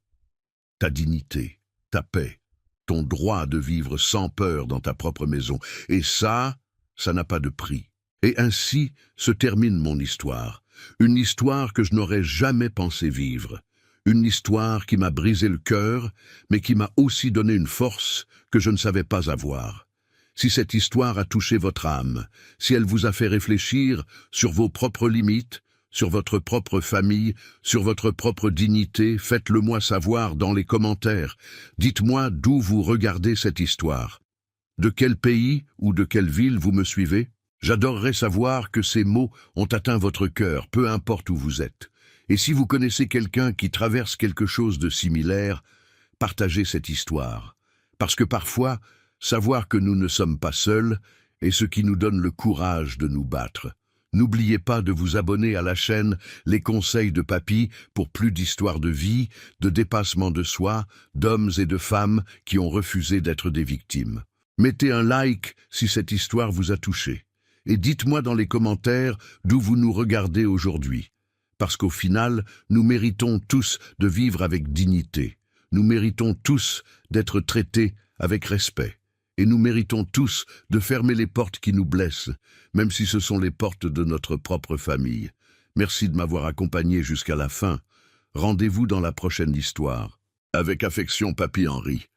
Ta dignité, ta paix, ton droit de vivre sans peur dans ta propre maison. Et ça n'a pas de prix. Et ainsi se termine mon histoire. Une histoire que je n'aurais jamais pensé vivre. Une histoire qui m'a brisé le cœur, mais qui m'a aussi donné une force que je ne savais pas avoir. Si cette histoire a touché votre âme, si elle vous a fait réfléchir sur vos propres limites, sur votre propre famille, sur votre propre dignité, faites-le moi savoir dans les commentaires. Dites-moi d'où vous regardez cette histoire. De quel pays ou de quelle ville vous me suivez? J'adorerais savoir que ces mots ont atteint votre cœur, peu importe où vous êtes. Et si vous connaissez quelqu'un qui traverse quelque chose de similaire, partagez cette histoire. Parce que parfois, savoir que nous ne sommes pas seuls est ce qui nous donne le courage de nous battre. N'oubliez pas de vous abonner à la chaîne Les Conseils de Papy pour plus d'histoires de vie, de dépassement de soi, d'hommes et de femmes qui ont refusé d'être des victimes. Mettez un like si cette histoire vous a touché. Et dites-moi dans les commentaires d'où vous nous regardez aujourd'hui. Parce qu'au final, nous méritons tous de vivre avec dignité. Nous méritons tous d'être traités avec respect. Et nous méritons tous de fermer les portes qui nous blessent, même si ce sont les portes de notre propre famille. Merci de m'avoir accompagné jusqu'à la fin. Rendez-vous dans la prochaine histoire. Avec affection, Papy Henri.